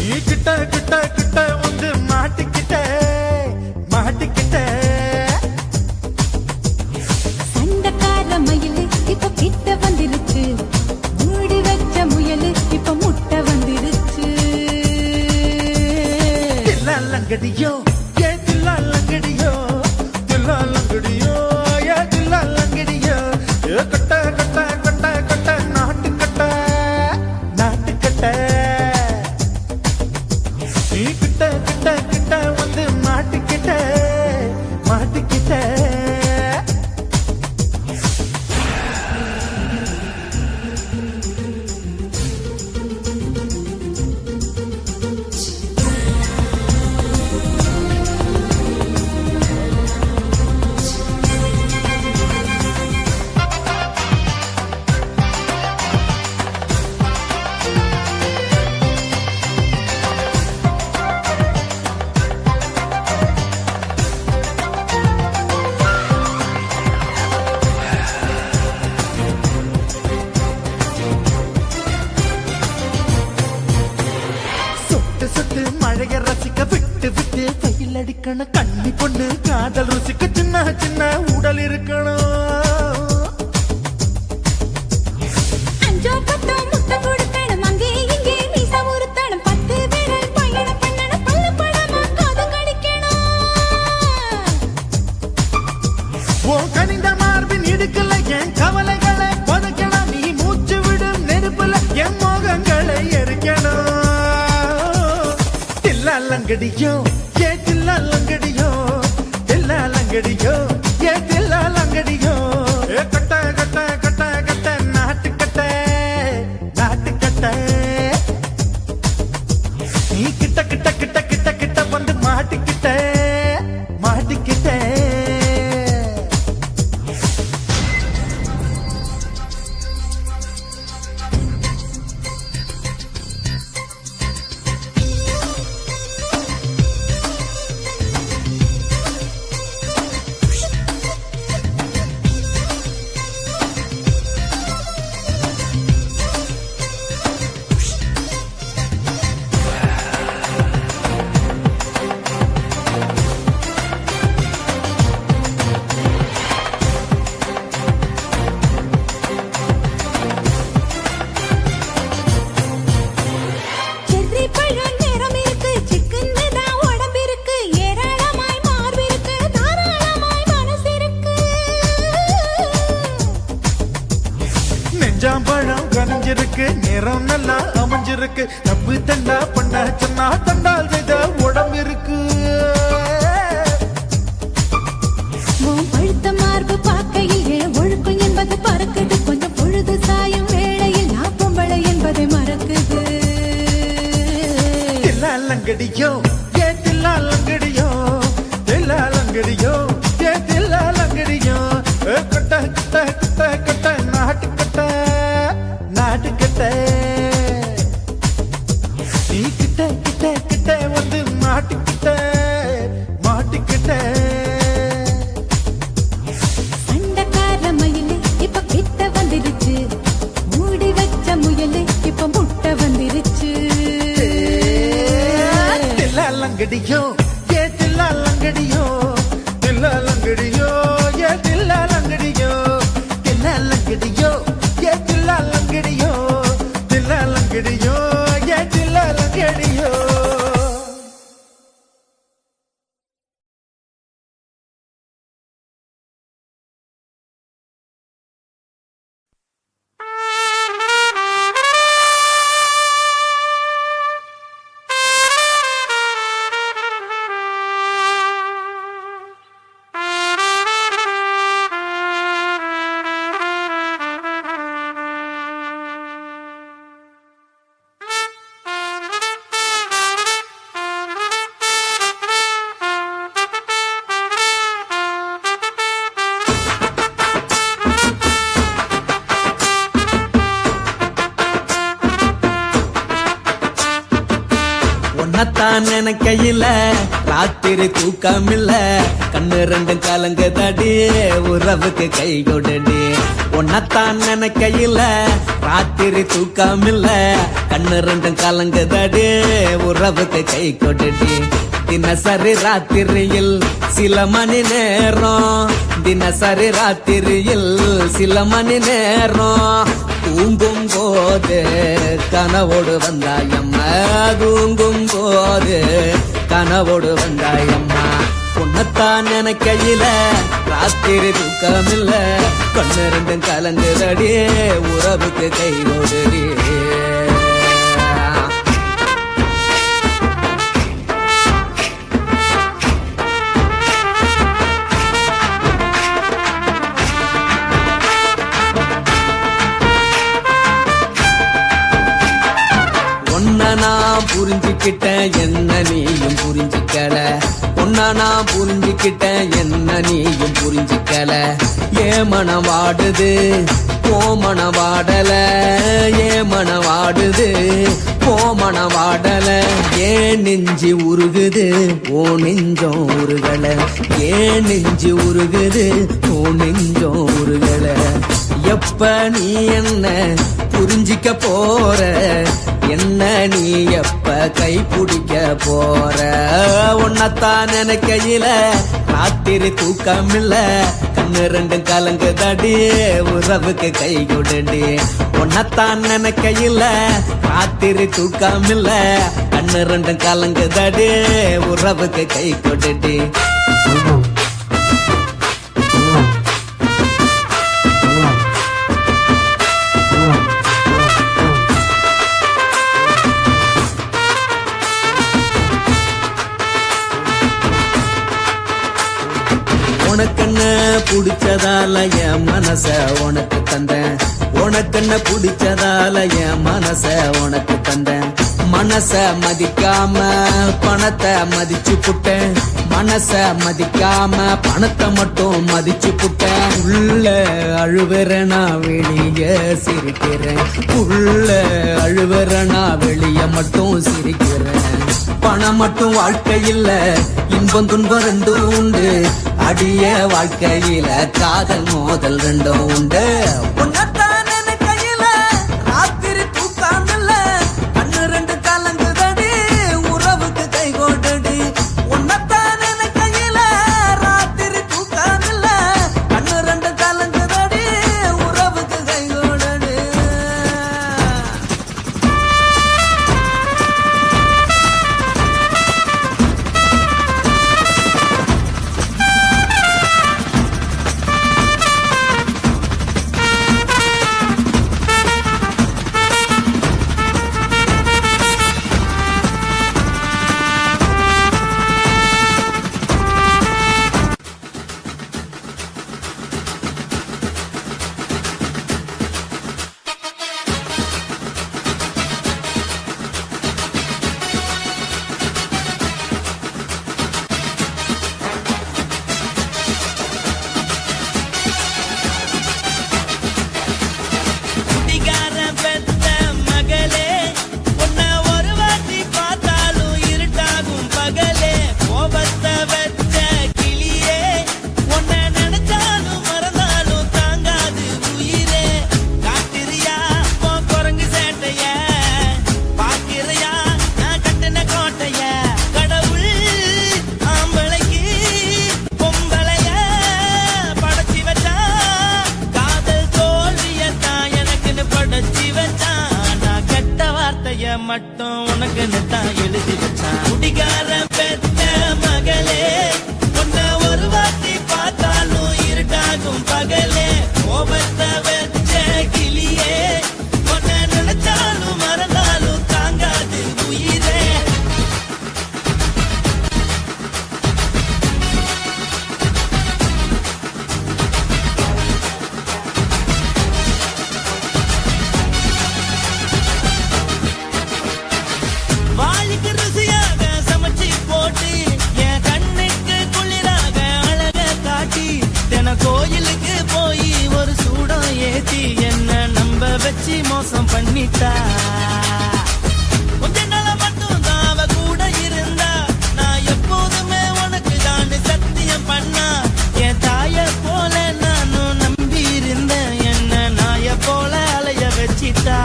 F: ஈ கிட்ட கிட்ட கிட்ட வந்து மாட்டிக்கிட்ட
B: சண்டக்கார மயிலு இப்ப கிட்ட வந்துருச்சு மூடி வச்ச முயலு இப்ப முட்டை வந்துருச்சு
F: தில்லா லங்கடியோ ஏ தில்லா லங்கடியோ விட்டு விட்டு வெயில் அடிக்கணும் கண்ணி பொண்ணு காதல் ருசிக்கு சின்ன சின்ன உடல் இருக்கணும்
B: அஞ்சோ பத்தோ முட்டை கொடுக்கணும் அங்கே இங்கே மீச உருத்தணும் 10 விரல் பயணம் பண்ணணும் பல்லு படமா காது கடிக்கணும்
F: ஓ கனிந்த மார்பின் இடுக்கல என் கவலைகளை பதுக்கணும் நீ மூச்சு விடும் நெருப்புல என் மோகங்களை எரிக்கணும் தில்லாலங்கடியோ ஏ தில்லாலங்கடியோ தில்லாலங்கடியோ ஏ தில்லாலங்கடியோ ஏ கட்ட கட்ட கட்ட கட்ட நாட்டு கட்ட நாட்டு கட்ட நீ கிட்ட கிட்ட கிட்ட கிட்ட கிட்ட வந்து மாட்டிக்கிட்ட மாட்டிக்கிட்ட
B: செர்ரி பழம் நிறம் இருக்கு சிக்கன்னு தான் உடம்பு இருக்கு ஏராளமாய் மார்பு இருக்கு தாராளமாய் மனசு இருக்கு
F: நெஞ்சாம்பழம் கனிஞ்சிருக்கு நிறம் நல்லா அமைஞ்சிருக்கு தப்பு தண்டா பண்ண சொன்னா தண்டால் செய்த உடம்பு இருக்கு
B: உன் பழுத்த மார்பு பார்க்கையில் என் ஒழுக்கம் என்பது பறக்குது கொஞ்சம் பொழுது சாயும் வேளையில் நான் பொம்பளை என்பதை மறக்குது
F: தில்லாலங்கடியோ ஏ தில்லாலங்கடியோ தில்லாலங்கடியோ ஏ தில்லாலங்கடியோ கட்ட கட்ட கட்ட கட்ட நாட்டு கட்ட நாட்டு கட்ட நீ கிட்ட கிட்ட கிட்ட வந்து மாட்டிக்கிட்ட மாட்டிக்கிட்ட
B: சண்டைக்கார மயிலு இப்ப கிட்ட வந்துருச்சு மூடி வச்ச முயலு இப்ப முட்டை வந்துருச்சு
F: தில்லாலங்கடியோ ஏ தில்லாலங்கடியோ தில்லாலங்கடியோ ஏ தில்லாலங்கடியோ தில்லாலங்கடியோ ஏ தில்லாலங்கடியோ தில்லாலங்கடியோ ஏ தில்லாலங்கடியோ
I: உன்னத்தான் நினைக்கையில ராத்திரி தூக்கமில்ல கண்ணு ரெண்டும் கலங்குதடி உறவுக்கு கை கொடுடி உன்னத்தான் நினைக்கையில ராத்திரி தூக்கமில்ல கண்ணு ரெண்டும் கலங்குதடி உறவுக்கு கை கொடுடி தினசரி ராத்திரியில் சில மணி நேரம் தினசரி ராத்திரியில் சில மணி நேரம் தூங்கும் போது கனவோடு வந்தாயம்மா தூங்கும் போது கனவோடு வந்தாயம்மா உன்னத்தான் நினைக்கையில ராத்திரி தூக்கமில்ல கண்ணு ரெண்டும் கலங்குதடி உறவுக்கு கை கொடுடி நான் புரிஞ்சுக்கிட்டேன் என்ன நீயும் புரிஞ்சுக்கல ஒன்னா நான் புரிஞ்சுக்கிட்டேன் என்ன நீயும் புரிஞ்சுக்கல ஏ மனம் வாடுது ஓ மனம் வாடல ஏ மனம் வாடுது ஓ மனம் வாடல ஏன் நெஞ்சு உருகுது ஓ நெஞ்சம் உருகல ஏன் நெஞ்சு உருகுது ஓ நெஞ்சம் உருகல எப்ப நீ என்ன புரிஞ்சிக்க போற என்ன நீ எப்ப கை பிடிக்க போற உன்னத்தான் நினைக்கையில ராத்திரி தூக்கம் இல்ல கண்ணு ரெண்டும் கலங்குதடி உறவுக்கு கை கொடுடி உன்னத்தான் நினைக்கையில ராத்திரி தூக்கம் இல்ல கண்ணு ரெண்டும் கலங்குதடி உறவுக்கு கை கொடுடி உனக்கென்ன பிடிச்சதால என் மனச உனக்கு தந்தேன் உனக்கென்ன பிடிச்சதால என் மனச உனக்கு தந்தேன் மனச மதிக்காம பணத்தை மதிச்சு புட்டேன் மனச மதிக்காம பணத்தை மட்டும் மதிச்சு புட்டேன் உள்ள அழுவுற நான் வெளிய சிரிக்கிறேன் உள்ள அழுவுற நான் வெளிய மட்டும் சிரிக்கிறேன் பணம் மட்டும் வாழ்க்கையில் இன்பம் துன்பம் ரெண்டும் உண்டு அடிய வாழ்க்கையில காதல் மோதல் ரெண்டும் உண்டு உன்னத்தான் நினைக்கையில ராத்திரி தூக்கம் இல்ல கண்ணு ரெண்டு கலங்குதடி உறவுக்கு கை கோடடி உன்னத்தான் நினைக்கையில ராத்திரி தூக்கம் இல்ல கண்ணு ரெண்டு கலங்குதடி உறவுக்கு கை கோடடி
C: மட்டும் உனக்குன்னு தான் எழுதி வச்சான் குடிகார பெத்த மகளே உன்னை ஒரு வாட்டி பார்த்தாலும் இருட்டாகும் பகலே கோபத்தை வச்ச கிளியே உன்னை நினைச்சாலும் மறந்தாலும் தாங்காது உயிரே வாய்க்கு ருசியாக சமைச்சு போட்டு என் கண்ணுக்கு குளிராக அழக காட்டி தின கோயிலுக்கு போய் ஒரு சூடம் ஏத்தி என்ன நம்ப வச்சு மோசம் பண்ணிட்டா கொஞ்ச நாள மட்டும் தான் அவ கூட இருந்தா நான் எப்போதுமே உனக்கு தான் சத்தியம் பண்ணா என் தாய போல நானும் நம்பி இருந்தேன் என்ன நாய போல அலைய வச்சிட்டா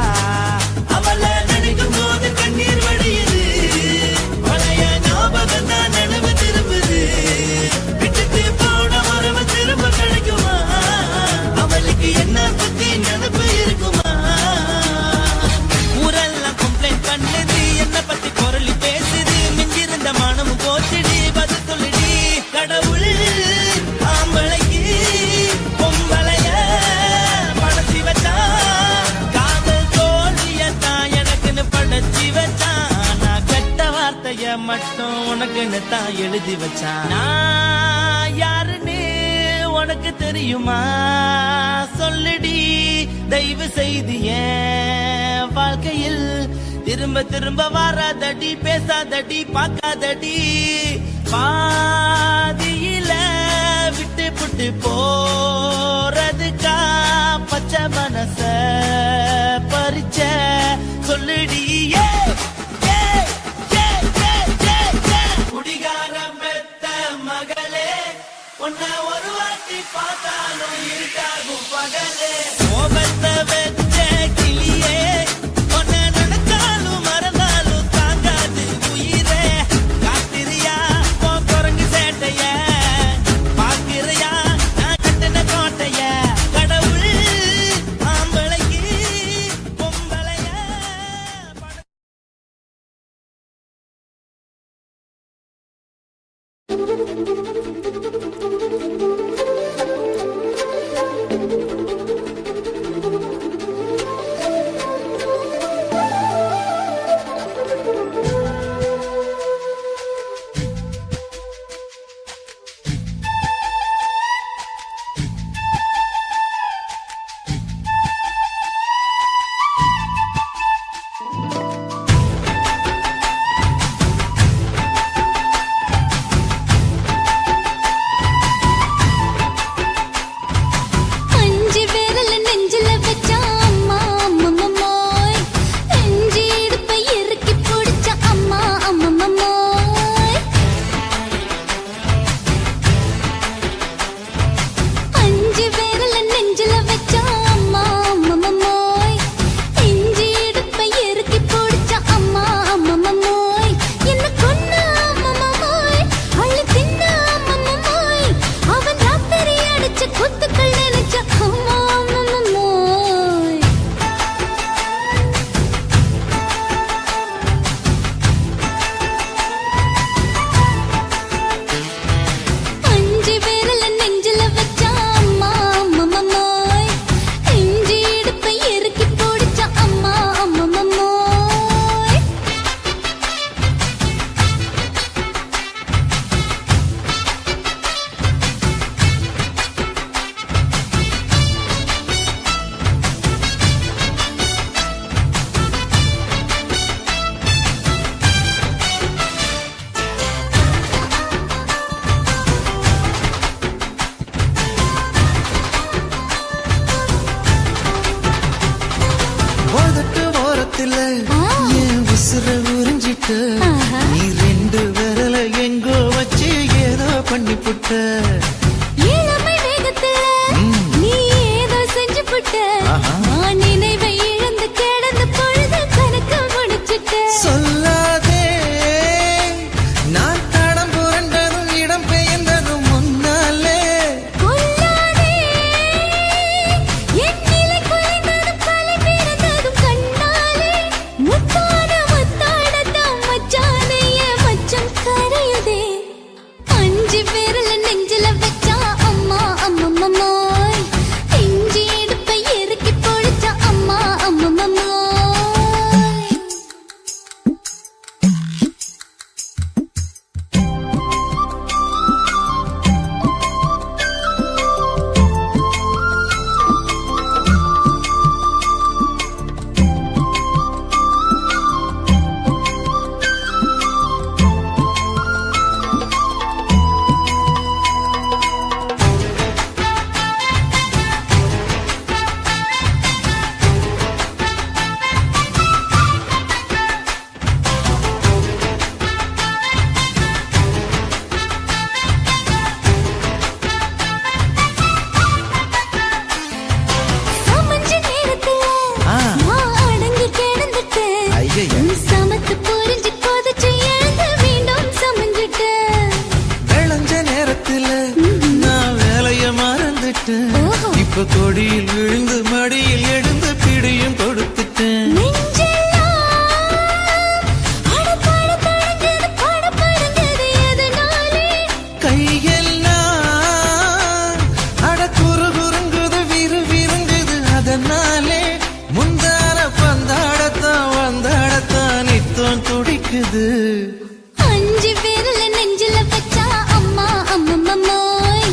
C: அவளை நினைக்கும் போது கண்ணீர் வடியுது பழைய ஞாபகம் தான் நினைவு திரும்புது விட்டுட்டு போன உறவு திரும்ப கிடைக்குமா அவளுக்கு என்ன பத்தி நினைப்பு இருக்குமா ஊரெல்லாம் கம்ப்ளைண்ட் பண்ணுது என்ன பத்தி குரலி பேசுது மிஞ்சிருந்த மனமும் போச்சுடி பதில் சொல்லுடி கடவுள் ஆம்பளைக்கு பொம்பளைய படைச்சி வச்சா காதல் தோல்வியத்தான் எனக்குன்னு படைச்சி வச்சான் நான் கெட்ட வார்த்தைய மட்டும் உனக்குன்னு தான் எழுதி வச்சான் நான் யாருன்னு உனக்கு தெரியுமா சொல்லுடி தயவு செய்து என் வாழ்க்கையில் திரும்ப திரும்ப வராதடி பேசாதடி பார்க்காதடி பாதியில விட்டு புட்டு போறதுக்கா பச்சை மனச பறிச்ச சொல்லுடி குடிகாரம் பெத்த மகளே உன்னை ஒரு வாட்டி பார்த்தாலும் இருக்காகும் பகலே கோபத்தை வச்ச கிளியே உன்னை நினைச்சாலும்
F: என் உசுர உறிஞ்சிட்ட நீ ரெண்டு விரல எங்கோ வச்சு ஏதோ பண்ணி புட்ட
E: இளமை வேகத்துல நீ ஏதோ செஞ்சு புட்ட நான் நினைவை இழந்து கிடந்த பொழுது கணக்கு முடிச்சிட்ட
F: சொல்லாதே நான் தடம் புரண்டதும் இடம் பெயர்ந்ததும் முன்னாலே
E: கொல்லாதே என் நிலை குறைந்ததும் கலை பிறந்ததும் கண்ணாலே முத்தான முத்தாடத்தான் மச்சானைய மச்சம் கரையுதே அஞ்சு விரல நெஞ்சில வச்சா அம்மா அம்மம்மாய் இஞ்சி எடுப்பை இறுக்கி பொழிச்சா அம்மா அம்மம்மாய் சமஞ்ச நேரத்துல நான் அடங்கி கிடந்துட்டேன்
F: ஐயைய.
E: சமத்து புரிஞ்சு கொதிச்சு எழுந்து மீண்டும் சமஞ்சிட்டேன்
F: விளைஞ்ச நேரத்துல நான் வேலைய மறந்துட்டேன் இப்ப கொடியில் விழுந்து மடியில் எழுந்து பிடியும் கொடுத்துட்டேன்
E: நெஞ்செல்லாம் அடப்பாட பழஞ்சது படபடஞ்சது எதனாலே
F: கையெல்லாம் அட குறுகுறுங்குது விறுவிறுங்குது அதனாலே முந்தான பந்தாடத்தான் வந்தாடத்தான் நித்தம் துடிக்குது
E: அஞ்சு விரல நெஞ்சில வச்சா அம்மா அம்மம்மாய்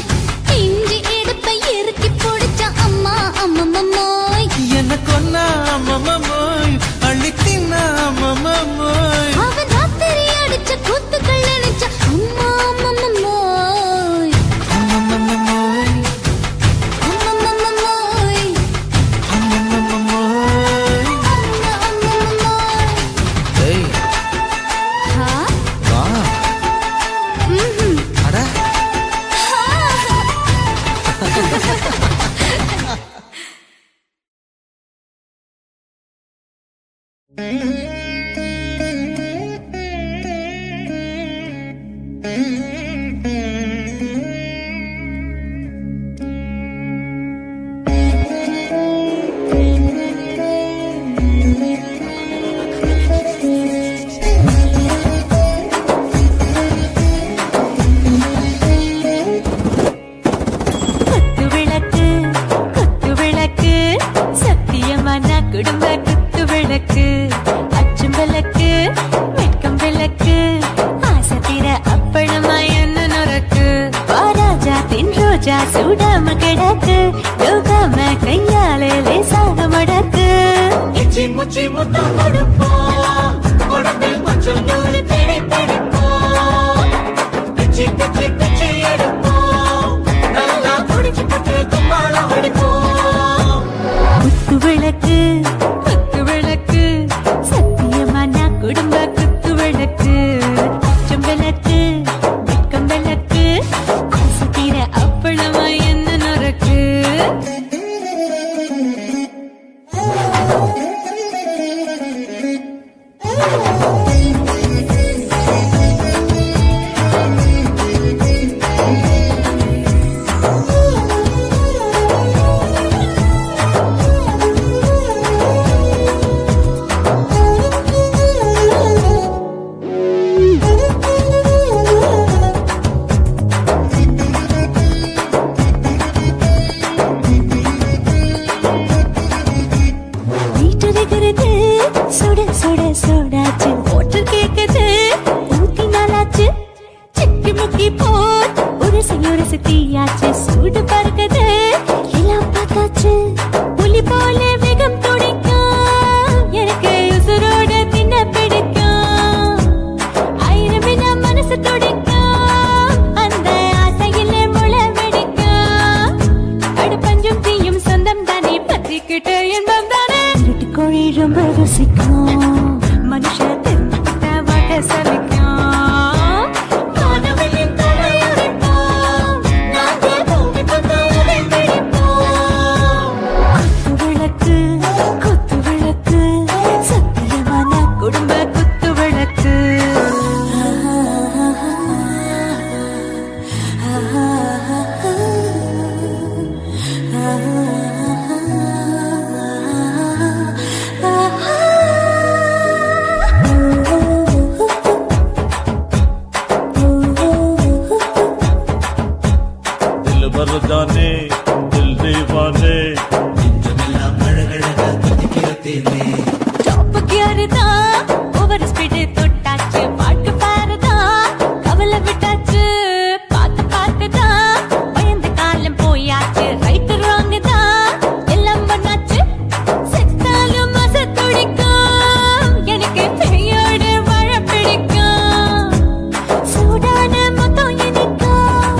E: இஞ்சி எடுப்பை இறுக்கி பொடிச்சா அம்மா அம்மம்மாய்
F: என்ன கொன்னா அம்மம்மாய் அள்ளி தின்னா அம்மம்மாய்
E: அவன் ராத்திரி அடிச்ச கூத்துக்கள் நினைச்ச அம்மா அம்மம்மாய்
F: அம்மம்மாய்
E: அம்மம்மாய்
F: அம்மம்மாய்
E: அம்மா அம்மம்மாய்
F: ஏய்
E: ஹா
F: வா
E: ம்ஹும்
F: அட
E: சூடாம கிடக்கு யோகாம கையாலே லேசாக மடக்கு
A: இச்சி முச்சி முத்தம் கொடுப்போம் உடம்பில் கொஞ்சம் நூறு தேடி பிடிப்போம் பிச்சி பிச்சி பிச்சி எடுப்போம் நல்லா குடிச்சு பட்டு கும்பாலம் அடிப்போம்
E: குத்து விளக்கு சத்தியமான குடும்ப குத்து விளக்கு அச்சம் விளக்கு வெட்கம் விளக்கு ஆசை தீர அப்பளமா என்ன நொறுக்கு வீட்டிருக்கிறது சுட சுட சுடாச்சு போட்டு கேக்குது ஊத்தி நாளாச்சு சிக்கி முக்கி போட் உரசி தீயாச்சு சூடு பறக்குது எல்லாம் பார்த்தாச்சு புலி போல வேகம் துடிக்கும் எனக்கு உசுரோட தின்ன பிடிக்கும் ஆயிரம் மனசு துடிக்கும் அந்த ஆசையில முளை வெடிக்கும் அடுப்பஞ்சும் தீயும் சொந்தம் தானே பத்திக்கிட்டு இன்பம் தானே கோழி ரொம்ப ருசிக்கும் மனுஷ தெரிஞ்சுக்கிட்ட வாட்ட சலிக்கும் காணவனின் தலையுரைப்போம் நாங்கள் பூமி பந்தாவை பிடிப்போம் குத்து விளக்கு சத்தியமான குடும்ப குத்து விளக்கு
C: दिल भरदाने दिल दीवाने
E: டாப் கியர்தா ஓவர் ஸ்பீட் தொட்டாச்சு பாட்டு பாருதா கவலை விட்டாச்சு பார்த்து தான் பயந்து காலம் போயாச்சு ரைட் ராங் தான் எல்லாம் பண்ணாச்சு செத்தாலும் மச துடிக்கும் எனக்கு பெரியோட வாழ பிடிக்கும் சூடான மொத்தம் எனக்கும்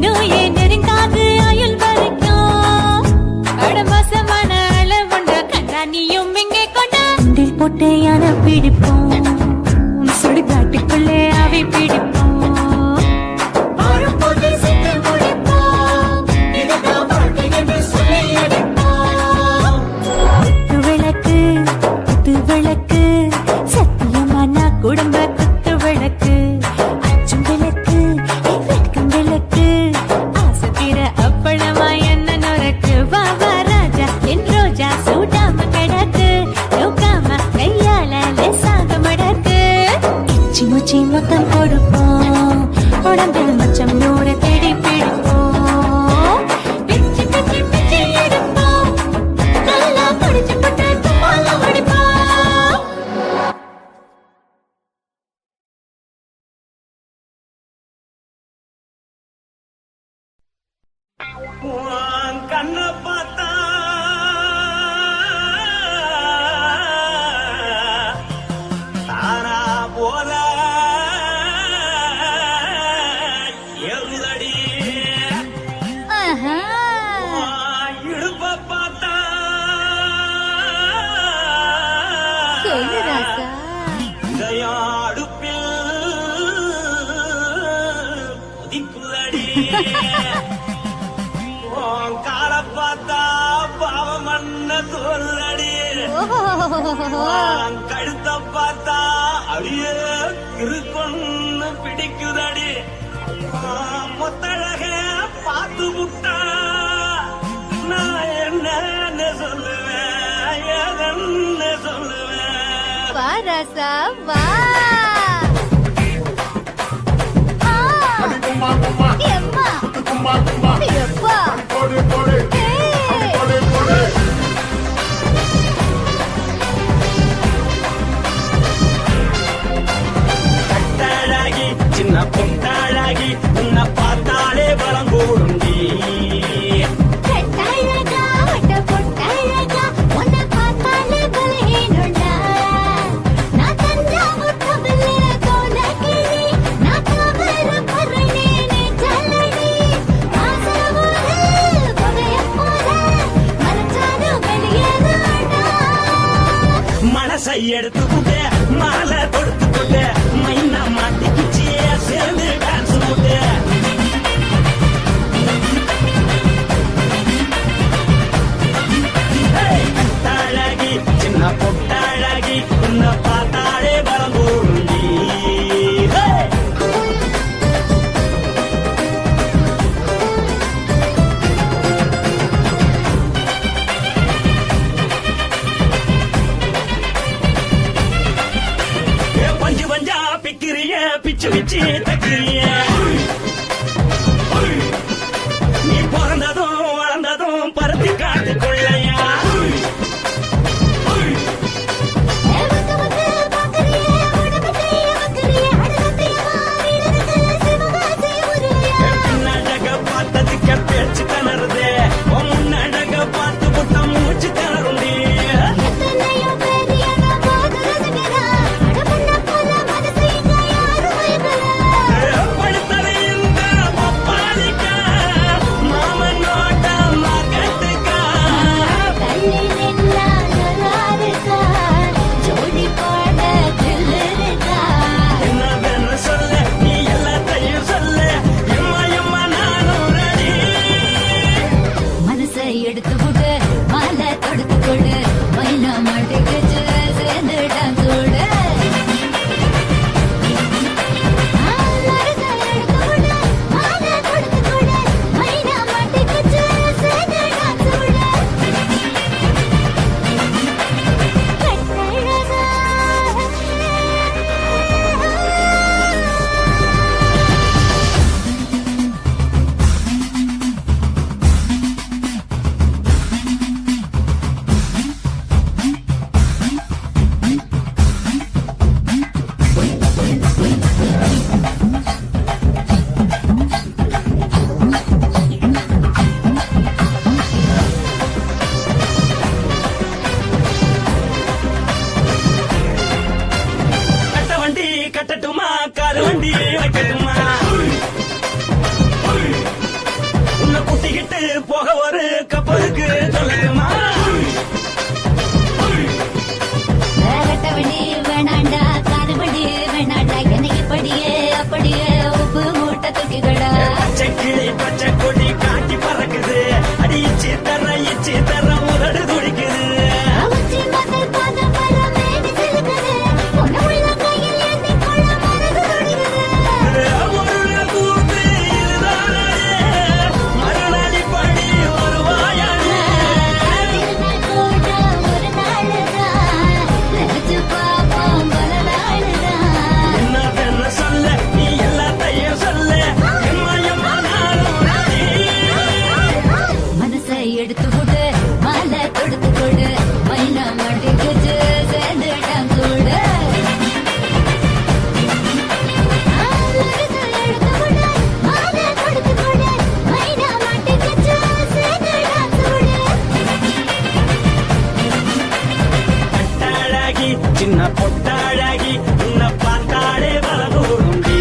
E: நோயே நெருங்காது ஆயுள் வரைக்கும் அடமோசமான அளவுண்ட கண்டா நீயும் இங்கே கொண்டா உண்டில் போட்டு யானை பிடிப்போம் சுடுகாட்டுக்குள்ளே அவை பிடிப்போம்
A: வாழும்போது செத்து முடிப்போம் இதுதான் வாழ்க்கை என்று சொல்லி அடிப்போம்
E: குத்து விளக்கு சத்தியமான குடும்ப குத்து விளக்கு அச்சும் விளக்கு வெட்கம் விளக்கு ஆசை தீர அப்பளமா என்ன நொறுக்கு வா வா ராஜா என் ரோஜா சூடாம கிடக்கு யோகாம கையால லேசாக மடக்கு இச்சி முச்சி மொத்தம் கொடுப்போம் உடம்பில் மச்சம் நூறு தேடி பிடிப்போம் பிச்சி பிச்சி பிச்சி எடுப்போம் நல்லா குடிச்சு பட்டு கும்பாலம் அடிப்போம்
C: கண்ண பார்த்தா தாரா போல எருதடி இடுப்ப பார்த்தா இதயா அடுப்பில் கொதிக்குதடி கால பார்த்தா பாவம் மண்ண தோல்றடி கழுத்த பார்த்தா அடியே இருக்குன்னு பிடிக்குதடி மொத்தழக பார்த்து புட்டா நான் என்ன சொல்லுவேன் ஏதன்னு சொல்லுவேன்
E: வா ராசா வா எம்மா எப்பா
C: கட்டழகி சின்ன பொட்டாழகி உன்னை பார்த்தாலே பலம் கூடுண்டி
D: எடுத்து விட்டு மாலை தொடுத்து கொண்டு மைனா மாட்டிக்கிச்சு சேர்ந்து டான்ஸ் போட்டு அழகி சின்ன பொட்டழகி உன்னை பார்த்தாலே பலம் கூறுண்டி பஞ்சு பஞ்சா பிக்கிறிய பிச்சு பிச்சு தக்கிறிய நீ பிறந்ததும் வளர்ந்ததும் பருத்தி காட்டுக்குள்ளையா பின்னழக பார்த்ததுக்கு பேச்சு திணறுது முன்னழக பார்த்து புட்ட மூச்சு திணறுண்டி படுத்தது இந்த பப்பாளிக்கா மாமன் நோட்ட மகட்டுக்கா என்னன்னு சொல்ல நீ எல்லாத்தையும் சொல்ல எம்மா எம்மா நானும் ரெடி
B: மனசை எடுத்து விடு மாலை தொடுத்து கொடு மைனா மாட்டிக்கிச்சு சேர்ந்து டான்ஸ் விடு
D: கட்ட வண்டி கட்டட்டுமா காரு வண்டி வைக்கட்டுமா உன்னை கூட்டிக்கிட்டு போக ஒரு கப்பலுக்கு சொல்லட்டுமா
B: வேகட்டவடி வேணாண்டா காதுபடி வேணாண்டா எனக்கு படியே அப்படியே உப்பு மூட்டை தூக்கிக்கடா
D: பச்சை கிளி பச்சை கொடி காட்டி பறக்குது அடி இச்சி தர உதடு துடிக்குது ஒரு நாள் கூத்து இதுதானே மறுநாளி படி வருவாயானே என்ன சொல்ல நீ எல்லாத்தையும் சொல்ல எம்மா எம்மா நானும் ready.
B: மனசை எடுத்து விடு மாலை தொடுத்து கொடு மைனா மாட்டிக்கிச்சு சேர்ந்து டான்ஸ் விடு
D: அழகி சின்ன பொட்டழகி உன்னை பார்த்தாலே பலகூடுண்டி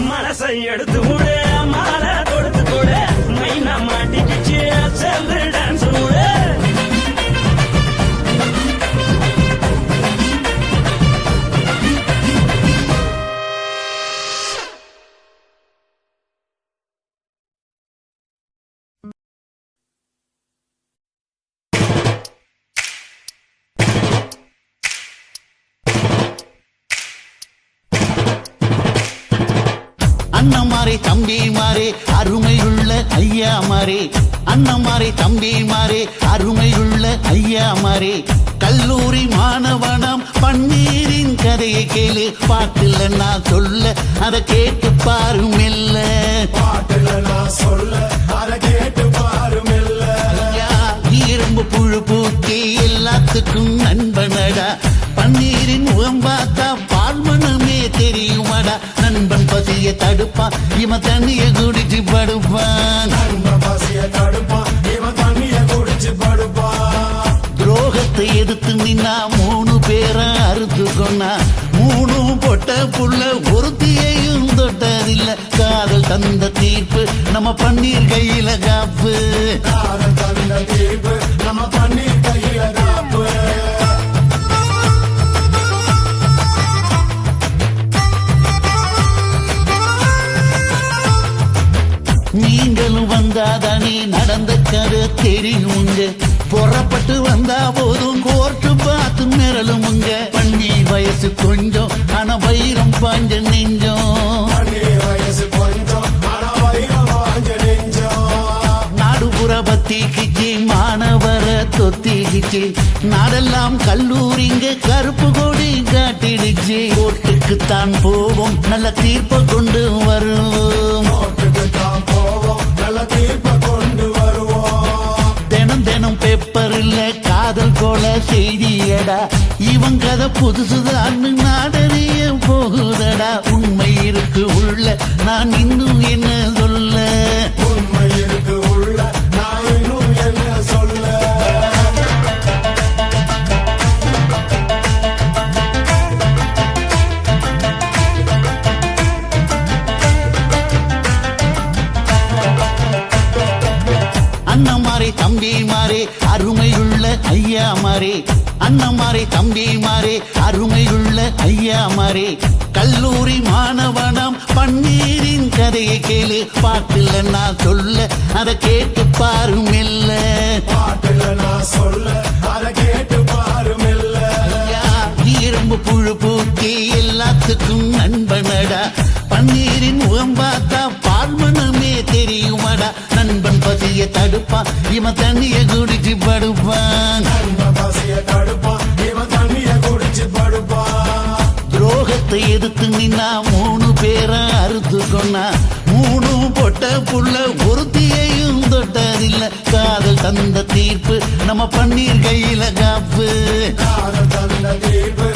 D: மனசை எடுத்து விடு மாலை தொடுத்து கொடு மைனா மாட்டிக்கிச்சு சேர்ந்து டான்ஸ் விடு
J: அண்ணமாரே தம்பி மாறே அருமையுள்ள ஐயா மாறே அண்ணமாரே தம்பி மாறே அருமையுள்ள ஐயா மாறே கல்லூரி மாணவனம் பன்னீரின் கதையை கேளு பாட்டுல நான் சொல்ல அதை கேட்டு பாரு மெல்ல ஐயா, இரும்பு புழு பூக்கி எல்லாத்துக்கும் நண்பனடா பன்னீரின் முகம் பார்த்தா பால்மனமே தெரியுமாடா நண்பன் பசிய தடுப்பான் இவன் தண்ணிய குடிச்சு படுப்பான்
A: பசிய தடுப்பான் இவன்
J: துரோகத்தை எதிர்த்து நின்னா 3 பேரை அறுத்து கொன்னா 3 பொட்ட புள்ள ஒருத்தியையும் தொட்டதில்ல காதல் தந்த தீர்ப்பு நம்ம பன்னீர் கையில காப்பு
A: நம்ம பன்னீர் கையில காப்பு
J: நீங்களும் வந்தாதானே நடந்த கதை தெரியுங்க புறப்பட்டு வந்தா போதும் கோர்ட்டு பார்த்து மிரளுமுங்க பண்ணி வயசு கொஞ்சம் ஆனா வைரம் பாஞ்ச நெஞ்சம்
A: வயசு கொஞ்சம் ஆனா வைரம் பாஞ்ச நெஞ்சம்
J: நாடுபுற பத்திக்கிச்சு மாணவர தொத்திக்கிச்சு நாடெல்லாம் கல்லூரிங்க கருப்பு கொடி காட்டிடுச்சு கோர்ட்டுக்குத்தான் போவோம் நல்ல தீர்ப்பை கொண்டு வருவோம் தினம் தினம் பேப்பர்ல காதல் கொல செய்தியடா இவன் கதை புதுசுதான் நாடறிய போகுதடா உண்மை இருக்கு உள்ள நான் இன்னும் என்ன சொல்ல
A: உண்மை இருக்கு உள்ள நான் இன்னும் என்ன சொல்ல
J: அண்ணமாரே தம்பி மாறே அருமையுள்ள ஐயா மாறே அண்ணமாரே தம்பி மாறே அருமையுள்ள ஐயா மாறே கல்லூரி மாணவனாம் பன்னீரின் கதையை கேளு பாட்டுல நான் சொல்ல அதை கேட்டு பாரு மெல்ல
A: பாட்டுல நான் சொல்ல அதை கேட்டு பாரு மெல்ல
J: இரும்பு புழு பூக்கி எல்லாத்துக்கும் நண்பனடா பன்னீரின் முகம் பார்த்தா பார்மனமே தெரியுமாடா நண்பன் பசிய தடுப்பான் இவன் தண்ணிய குடிச்சு படுப்பான்
A: பசிய தடுப்பான் இவன் தண்ணிய குடிச்சு படுப்பான்
J: துரோகத்தை எதிர்த்து நின்னா 3 பேரை அறுத்து கொன்னா 3 பொட்ட புள்ள ஒருத்தியையும் தொட்டதில்ல காதல் தந்த தீர்ப்பு நம்ம பன்னீர் கையில காப்பு
A: காதல் தந்த தீர்ப்பு